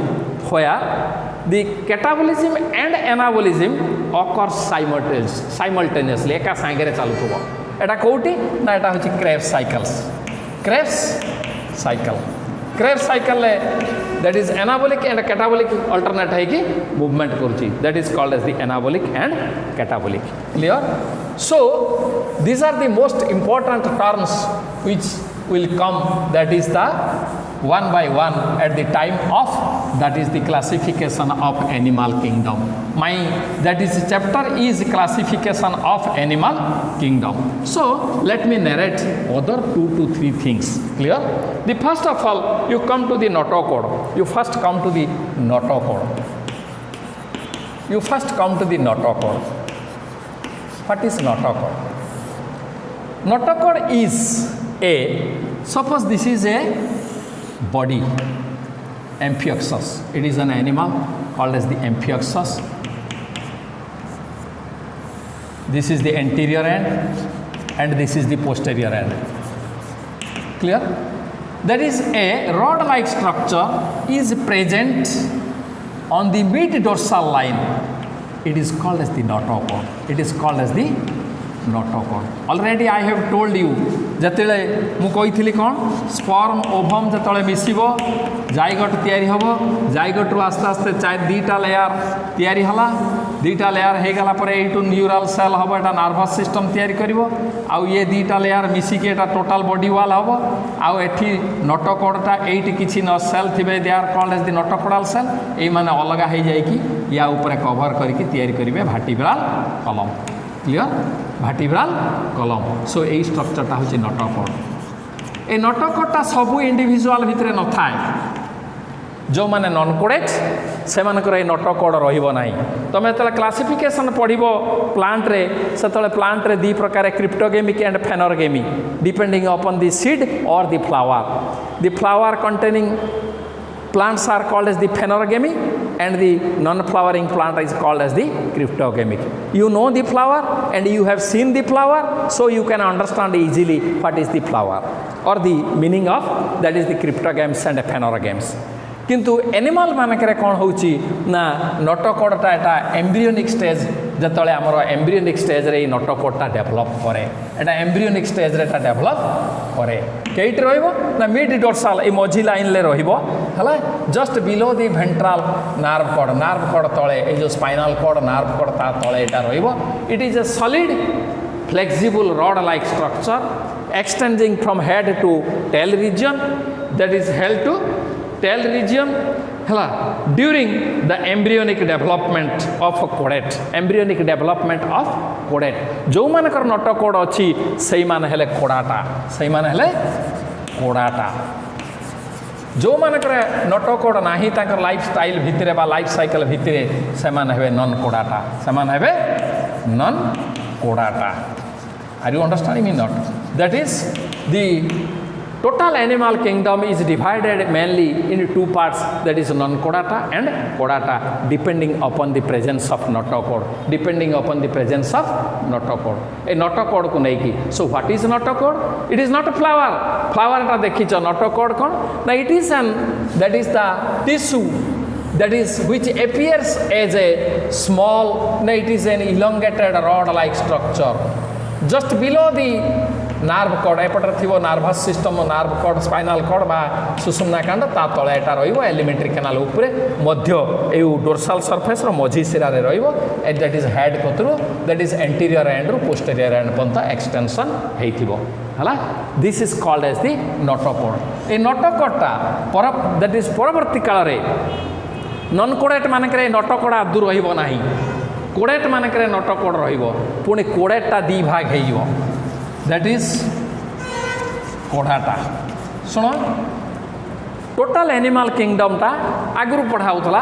where the catabolism and anabolism occurs simultaneously. एका सांगरे चालुथबो. एटा कोठी ना एटा होची Krebs cycle that is anabolic and catabolic alternate है कि movement करूची. That is called as the anabolic and catabolic. Clear? So these are the most important terms which will come, that is the one by one at the time of, that is the classification of animal kingdom. My that is chapter is classification of animal kingdom. So let me narrate other 2 to 3 things. Clear? The first of all, you come to the notochord. You first come to the notochord. You first come to the notochord. What is notochord? Notochord is a, suppose this is a body, Amphioxus. It is an animal called as the Amphioxus. This is the anterior end and this is the posterior end. Clear? There is a rod-like structure is present on the mid-dorsal line. It is called as the notochord. It is called as the notochord. Already I have told you, ଯେତେବେଳେ ମୁଁ କହିଥିଲି କ'ଣ, sperm ovum ଯେତେବେଳେ ମିଶିବ ଜାଇଗୋଟ ତିଆରି ହେବ, ଜାଇଗୋଟରୁ ଆସ୍ତେ ଆସ୍ତେ 2ଟା ଲେୟାର ତିଆରି ହେଲା, 2ଟା ଲେୟାର ହେଇଗଲା ପରେ ଏଇଠୁ ନ୍ୟୁରାଲ ସେଲ୍ ହେବ, ଏଇଟା ନର୍ଭସ୍ ସିଷ୍ଟମ୍ ତିଆରି କରିବ, ଆଉ ଇଏ 2ଟା ଲେୟାର ମିଶିକି ଏଇଟା ଟୋଟାଲ ବଡି ୱାଲ୍ ହେବ, ଆଉ ଏଠି ନଟକୋଡ଼ଟା ଏଇଠି କିଛି ସେଲ୍ ଥିବେ, they are called as the notochordal cell, ଏଇମାନେ ଅଲଗା ହେଇଯାଇକି ୟା ଉପରେ କଭର କରିକି ତିଆରି କରିବେ ଭାର୍ଟିବ୍ରାଲ କଲମ୍। Clear? Vertebral column. So এই স্ট্রাকচারটা হচ্ছে নটকোড। এই নটকোডটা সবু ইন্ডিভিজুয়াল ভিতরে নথায়, যে নন কোডেড সেমানଙ୍କର এই নটকোড রহিব নাই। তুমি যেতବେଳେ ক্লাসিফিকেশন পড়িব প্লান্টরে, সেতବେଳେ প্লান্টরে 2 প্রকার cryptogamic and phanerogamic, depending upon the seed or the flower. The flower containing plants are called as the phanerogamic and the non-flowering plant is called as the cryptogamic. You know the flower and you have seen the flower, so you can understand easily what is the flower or the meaning of that is the cryptogams and phanerogams. किंतु animal मानकरे कौन होची ना नटकोडटा एटा embryonic stage, जतले हमर embryonic stage रे नटकोडटा develop करे, एटा embryonic stage रे एटा develop करे। केइट रहइबो ना मिड डोर्साल ए मझी लाइन ले रहइबो, हला just below the ventral nerve cord तळे ए जो स्पाइनल कॉर्ड नर्व कॉर्ड ता तळे एटा रहइबो। It is a solid flexible rod like structure extending from head to tail region, that is held to tail region hela during the embryonic development of codet, embryonic development of codet. जो मानकर नटकोड अछि सेई मान हेले कोडाटा, सेई मान हेले कोडाटा। जो मानकर नटकोड नाही ताकर लाइफ स्टाइल भितरे बा लाइफ साइकिल भितरे से मान हेबे नॉन कोडाटा, से मान हेबे non कोडाटा। Are you understanding me not? That is the total animal kingdom is divided mainly into 2 parts, that is non-chordata and chordata, depending upon the presence of notochord, depending upon the presence of notochord. A notochord ko nei ki. So what is notochord? It is not a flower. Flower ta dekhicho, notochord kon na it is an, that is the tissue that is which appears as a small, no, it is an elongated rod like structure just below the nerve cord, एपटर थिबो nervous system, nerve cord, spinal cord बा सुषुम्ना कांड ता तळे एटा रहिबो elementary canal ऊपर मध्य ए dorsal surface रो मझी सिरा रे रहिबो, एंड दैट इज हेड कतरु, दैट इज एंटीरियर एंड रो पोस्टीरियर एंड पंत एक्सटेंशन हेइथिबो, हला this is called as the notochord. ए नटोकोडटा दैट इज परवर्ती काल रे नॉन कोडेट मानकरे नटोकोड आदु रहिबो नाही, कोडेट मानकरे नटोकोड रहिबो, पुणी कोडेटटा 2 भाग हेइबो, that is कोडाटा। सुन टोटल एनिमल किंगडम टा आगु पढ़ाऊला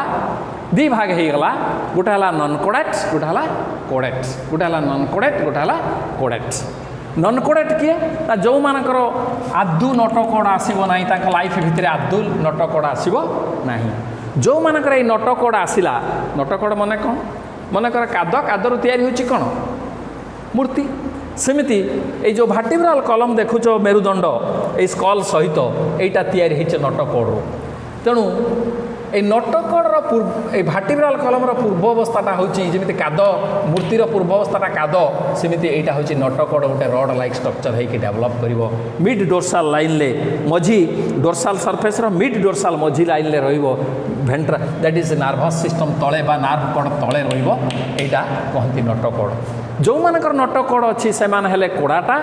2 भाग हो गला, गोटे हला नॉन कोडेट, गोटे हला कोडेट, गोटे हला नॉन कोडेट, गोटे हला कोडेट। नॉन कोडेट किए ना जो मानकर आदु नटकोड आसीबो नाही, ताका लाइफ भितरे आदु नटकोड आसीबो नाही। जो मानकर ए नटकोड आसिला, नटकोड माने कोन, मानकर कादर तैयारी होची कोन मूर्ति, सेमिति ए जो भार्टिब्राल कलम देखुच मेरुदंड ए स्कल सहित एटा तैयारी होइछ नटकोड। तेणु ए नटकोड ए भार्टिब्राल कलम पूर्व अवस्थाटा होची जेमिति काद मूर्तिर पूर्व अवस्थाटा काद, सेमिति एटा होची नटकोड गोटे रड लाइक स्ट्रक्चर हेकि डेवलप करिवो मिड डोर्साल लाइन ले मझी डोर्साल सरफेस रो मिड डोर्साल मझी लाइन ले रहिवो ventral, that is nervous system तळे बा नर्व कॉर्ड तळे रहिवो, एटा कहंती नटकोड। जो मानकर नटकोड अच्छी से मान हेले कोडाटा,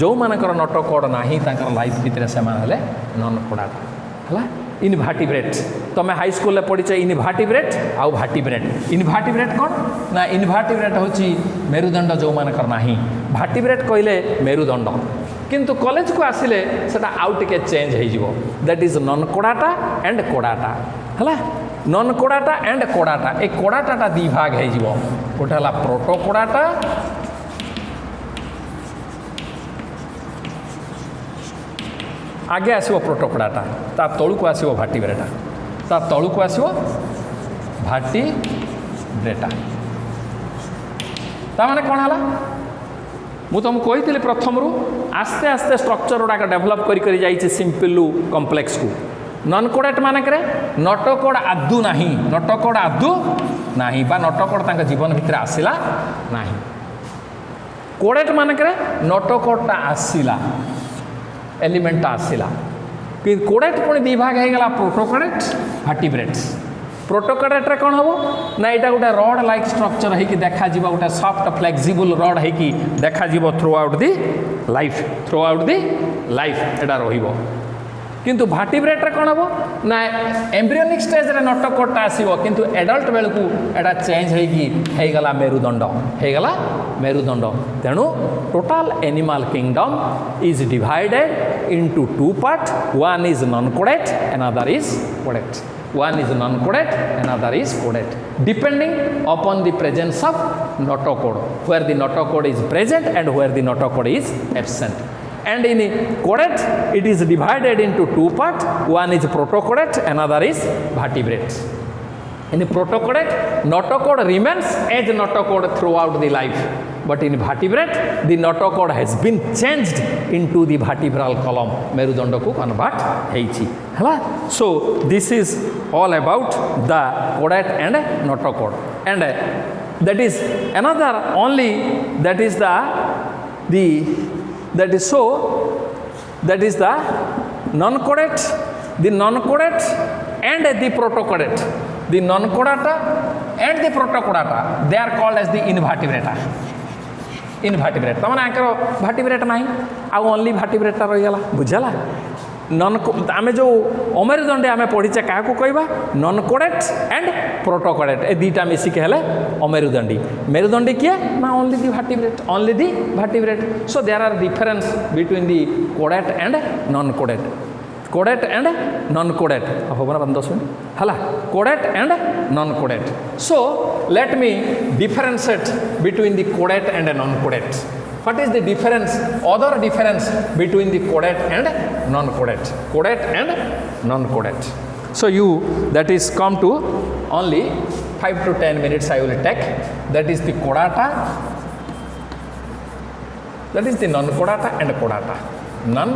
जो मानकर नटकोड नाही तांकर लाइफ भितरे से मान हेले नॉन कोडाटा। है इनभार्टिब्रेट तुम हाई स्कूल पढ़ीच इनभार्टिब्रेट आउ भार्टिब्रेट इनभार्टिब्रेट कौन ना इनभार्टिब्रेट हूँ मेरुदंड जो मानकर ना भार्टिब्रेट कहले मेरुदंड किंतु कॉलेज को आसिले सेटा आउ टिके चेंज हो दैट इज नॉन कोडाटा एंड कोडाटा है नॉन कोडाटा एंड कोडाटा ए कोडाटा दी भाग हो गोटे है प्रोटोकोडाटा आगे आसो प्रोटोकोडाटा ता तलू को आसो भार्टिब्रेटा ता तलू को आसो भार्टिब्रेटा ता माने कौन है मु तुमको कही प्रथम रू आस्ते आस्ते स्ट्रक्चर गुड़ाक डेभलप कर सिंपलू कम्प्लेक्स को नॉन कोडेट मानक नटकोड आदू ना नटकोड आदू ना बा नटकोड तांका जीवन भितर आसला ना कोडेट मानक नटकोडटा आसला एलिमेंट आसला कि कोडेट पुणी दी भाग हो गला प्रोटोकोडेट भार्टिब्रेट्स प्रोटोकोडेट रे कौन हम ना यहाँ गोटे रड लाइक स्ट्रक्चर होगी देखा गोटे सॉफ्ट फ्लेक्सिबल रड होगी देखा थ्रू आउट दी लाइफ एटा रहिबो किंतु भार्टिब्रेट रे कौन हम ना एम्ब्रियोनिक स्टेज रे नटकोडटा आसीबो किंतु एडल्ट बेल को एटा चेंज हो गला मेरुदंड तेणु total animal kingdom is divided into two part one is non caudate another is caudate one is non-coded another is coded depending upon the presence of notochord where the notochord is present and where the notochord is absent and in coded it is divided into two parts one is protocoded another is vertebrate in protocoded notochord remains as notochord throughout the life but in vertebrate the notochord has been changed into the vertebral column merudanda को convert heichi hala so this is all about the codate and notochord and that is another only that is the that is so that is the non-codate and the protocodate the non-codata and the protocodata they are called as the invertebrata इनभार्टिब्रेट तमाने आकर भार्टिब्रेट ना आउ only भार्टिब्रेटा रहीगला बुझला non आमे जो अमेरुदंडे आमे पढ़ीचे क्या कहवा non caudate and प्रोटोकोडेट ए दुईटा मिसिक हेले अमेरुदंडी मेरुदंडी किए ना only the भार्टिब्रेट so there are difference between the caudate and non caudate caudate and non caudate हम ना 10 मिनट है caudate and non caudate so let me differentiate between the caudate and non caudate what is the difference other difference between the caudate and non caudate and non caudate so you that is come to only 5 to 10 minutes I will take that is the codata that is the non codata and codata non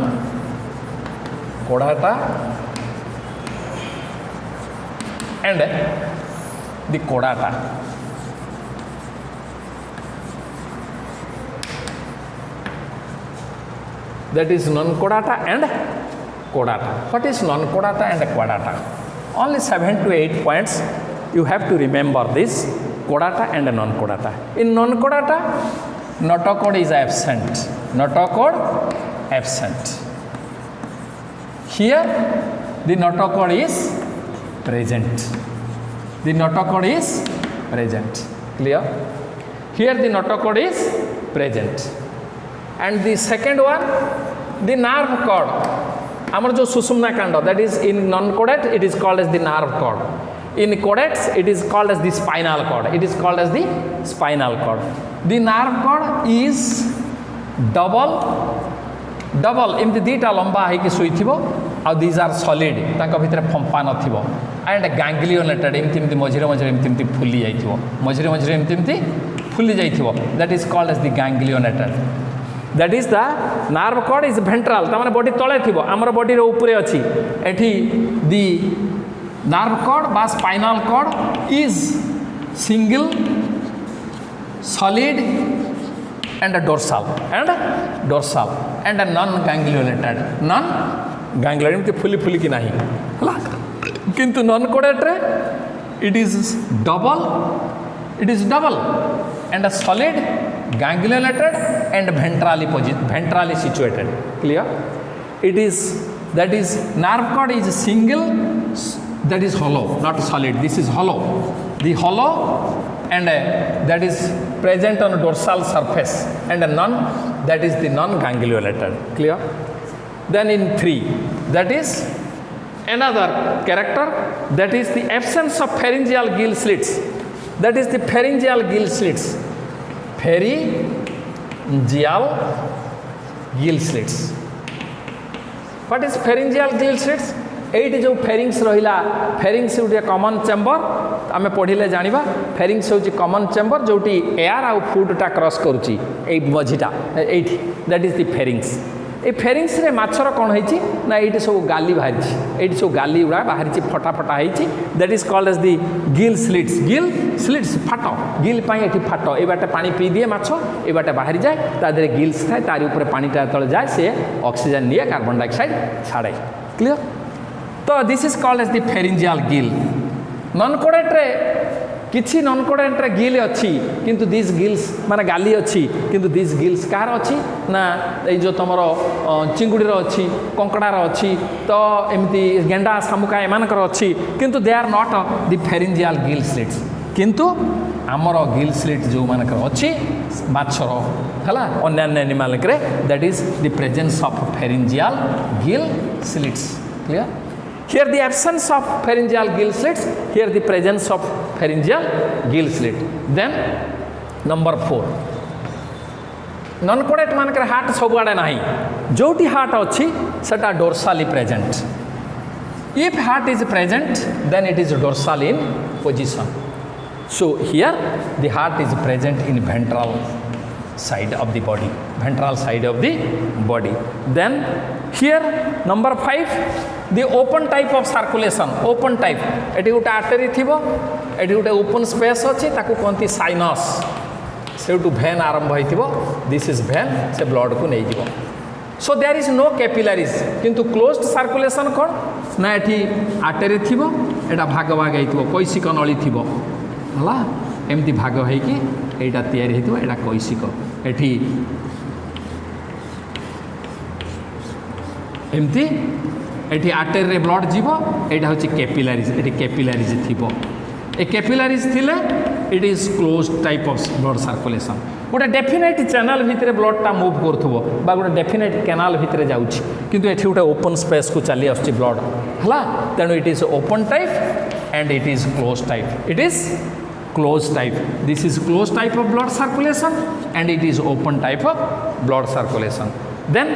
codata and the codata that is non codata and codata what is non codata and codata only 7 to 8 points you have to remember this codata and non codata in non codata notochord is absent here the notochord is present clear here the notochord is present and the second one the nerve cord amar jo sushumna kanda that is in non codate it is called as the nerve cord in codates it is called as the spinal cord the nerve cord is double एमती दीटा लंबा है शुईथिबो आ these are solid तांका भितर फंपा नथिबो and गैंग्लियोनेटेड एमती मझिरे एमती फुली जाइथिबो मझिरे एमती फुली जाइथिबो that is called as the ganglionated that is the nerve cord is ventral तामाने बॉडी तळे थिबो हमर बॉडी रो ऊपरे अछि एठी द नर्व कॉर्ड बा spinal cord is single solid and dorsal and non ganglionated एमती फुली कि नहीं है किंतु नॉन कोडेट रे it is double and a solid ganglionated and ventrally situated clear it is that is nerve cord is single, that is hollow, not solid. This is hollow. The hollow and that is present on dorsal surface, and none, that is the non-gangliolated. Clear? Then in 3, that is another character, that is the absence of pharyngeal gill slits. That is the pharyngeal gill slits. Pharyngeal gill slits. What is pharyngeal gill slits? Eighty जो pharynx रहिला, pharynx गोटे common chamber आमे पढ़िले जानिबा। Pharynx होची common chamber जोटी air आ फूडटा cross करूची ए मझीटा एठी, that is the pharynx. A pharynx रे माछर कोन होईची ना eighty सब गाली बाहरिची, एटी सब गाली उडा बाहरिची, फटा फटा होईची, that is called as the gill slits. Gill slits फाटो, गिल पाई एटी फाटो, ए बाटे पानी पी दिए माछ, ए बाटे बाहरी जाए, ता देरे गिल्स थाए, तारि ऊपर पानीटा तळे जाए, से ऑक्सीजन निए, कार्बन डाइऑक्साइड छाड़े। क्लियर? तो this is called as the pharyngeal gill. Non कोडेट रे किछि नॉन कोडेट रे गिल अछि, किंतु दिस गिल्स माने गाली अछि, किंतु दिस गिल्स कार अछि ना ए जो तमरो चिंगुडी रो अछि, कंकड़ा रो अछि, तो एमती गेंडा सामुका एमानकर अछि, किंतु they are not the pharyngeal gill slits. किंतु आमर गिल स्लिट जो मानकर अछि माछर हला अन्य एनिमल रे, that is the presence of pharyngeal gill slits. Clear? Here the absence of pharyngeal gill slits, here the presence of pharyngeal gill slit. Then number 4, non-codate मानकर heart सब आड़े नहीं, जोटी हार्ट अच्छी सेटा dorsally present. If heart is present, then it is dorsal in position. So here the heart is present in ventral side of the body, ventral side of the body. Then here number 5, the open type of circulation. Open type, eighty गोटे artery थिबो, eighty गोटे open space अछि, ताकू कोनती sinus, सेटू भेन आरंभ होइथिबो, this is भेन, से blood को नै दिबो। So there is no capillaries, किंतु क्लोज्ड सर्कुलेशन कोन ना, एटी आर्टरी थिबो, एटा भाग भाग हेइथिबो, कैसिक नळी थिबो हला, एमती भाग हेइकी एटा तयारी हेइथिबो, एटा कैसिक, एटी एमती एटी आर्टरी रे ब्लड जीवो, एटा होची कैपिलरीज, एटी कैपिलरीज थिबो। ए कैपिलरीज थिले it is closed type of blood circulation. गोटे डेफिनेट चैनल भितर ब्लडटा मूव करथुबो, बा गोटे डेफिनेट कैनाल भितर जाउची, किंतु एठी गोटे ओपन स्पेस को चली आछी ब्लड हला, तेनु it is open type and it is closed type. It is closed type. This is closed type of blood circulation and it is open type of blood circulation. Then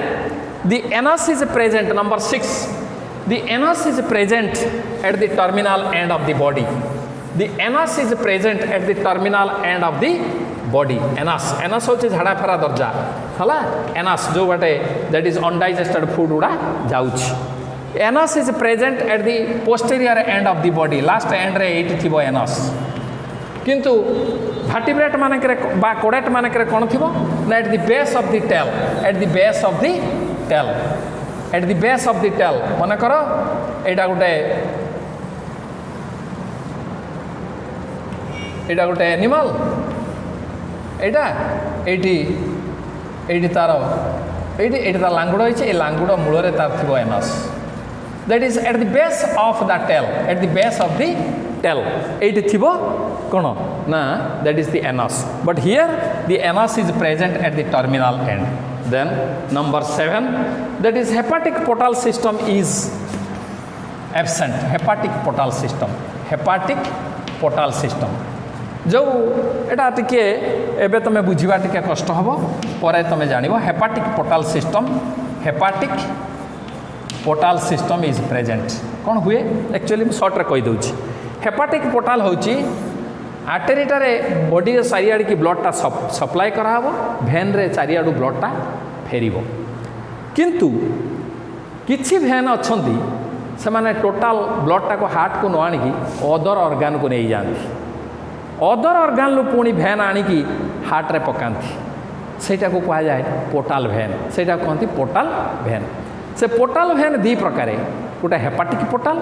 the anus is present, number 6. The anus is present at the terminal end of the body. The anus is present at the terminal end of the body. Anus, anus होचे झाड़ा फेरा दर्जा हला, anus जो बाटे that is undigested food उड़ा जाउछ। Anus is present at the posterior end of the body, last end रे eighty थिबो anus। किंतु भार्टिब्रेट मानकरे बा कोडेट मानकरे कोन थिबो ना, at the base of the tail, at the base of the tail, at the base of the tail मन कर एटा गोटे एनिमल, एटा एटी एटी तार एटी तार लांगुड़ होइछे, ए लांगुड़ मूल रे तार थिबो anus, that is at the base of the tail, at the base of the tail एटी थिबो कोन ना, that is the anus, but here the anus is present at the terminal end. Then number 7, that is hepatic portal system is absent. Hepatic portal system, hepatic portal system जो एटा टिके एबे तमे बुझिबा टिके कष्ट हबो, परे तमे जानिबो। Hepatic portal system, hepatic portal system is present. कौन हुए एक्चुअली शॉर्ट रे कहि दउची, हेपाटिक पोर्टल होची आर्टेरीटारे बॉडी चारिआड़ की ब्लडटा सप्लाई कराबो, भेन रे चारिआडू ब्लडटा फेरिबो। किंतु किछि भेन अछंती से माने टोटाल ब्लडटा को हार्ट को न आनिकी अदर ऑर्गन को नहीं जाती, अदर ऑर्गन लो पुणी भेन आनिकी हार्ट रे पकांती, सेटा को कहा जाए पोर्टल भेन, सेटा कहती पोर्टल भेन। से पोर्टल भेन दी प्रकार, गोटे हेपाटिक पोर्टल,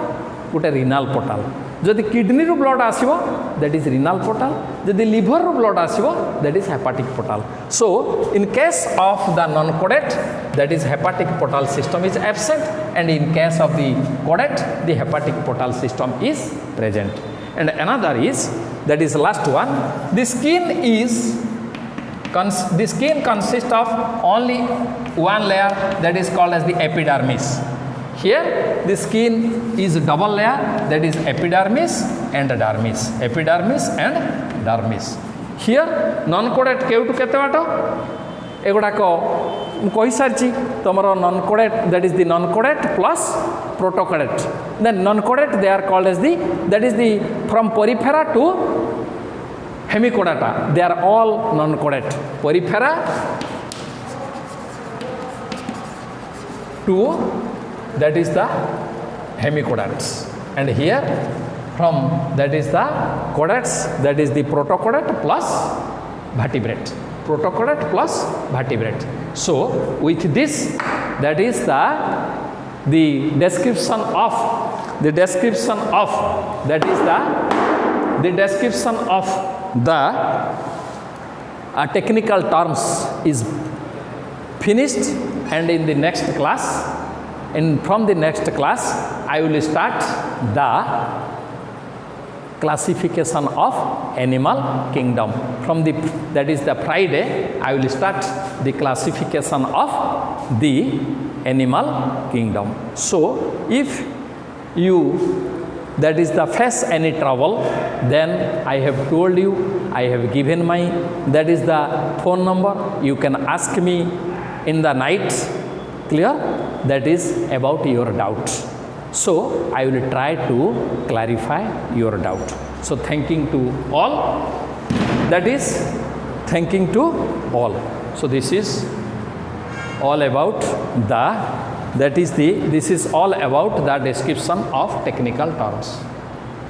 गोटे रिनाल पोर्टल। जदि किडनी रू blood आसीबो that is renal portal, जदि लिवर रू blood आसीबो that is hepatic portal. So in case of the non caudate that is hepatic portal system is absent, and in case of the caudate the hepatic portal system is present. And another is that is last one, the skin consists of only one layer that is called as the epidermis. Here the skin is double layer, that is epidermis and dermis, epidermis and dermis. Here non codet केउटु केते बाटो एगुडाक मु कहि Sarchi तमरो non codet, that is the non codet plus protocodet. Then non codet they are called as the, that is the from porifera to hemicodata, they are all non codet. Porifera to, that is the hemicodats, and here from, that is the codats, that is the protocodet plus vertebrate, protocodet plus vertebrate. So with this, that is the description of, the description of, that is the description of the technical terms is finished. And in the next class, from the next class I will start the classification of animal kingdom. From the, that is the Friday, I will start the classification of the animal kingdom. So if you, that is the face any trouble, then I have told you, I have given my, that is the phone number, you can ask me in the night, clear, that is about your doubt. So I will try to clarify your doubt. So thanking to all, that is thanking to all. So this is all about the, that is the, this is all about the description of technical terms.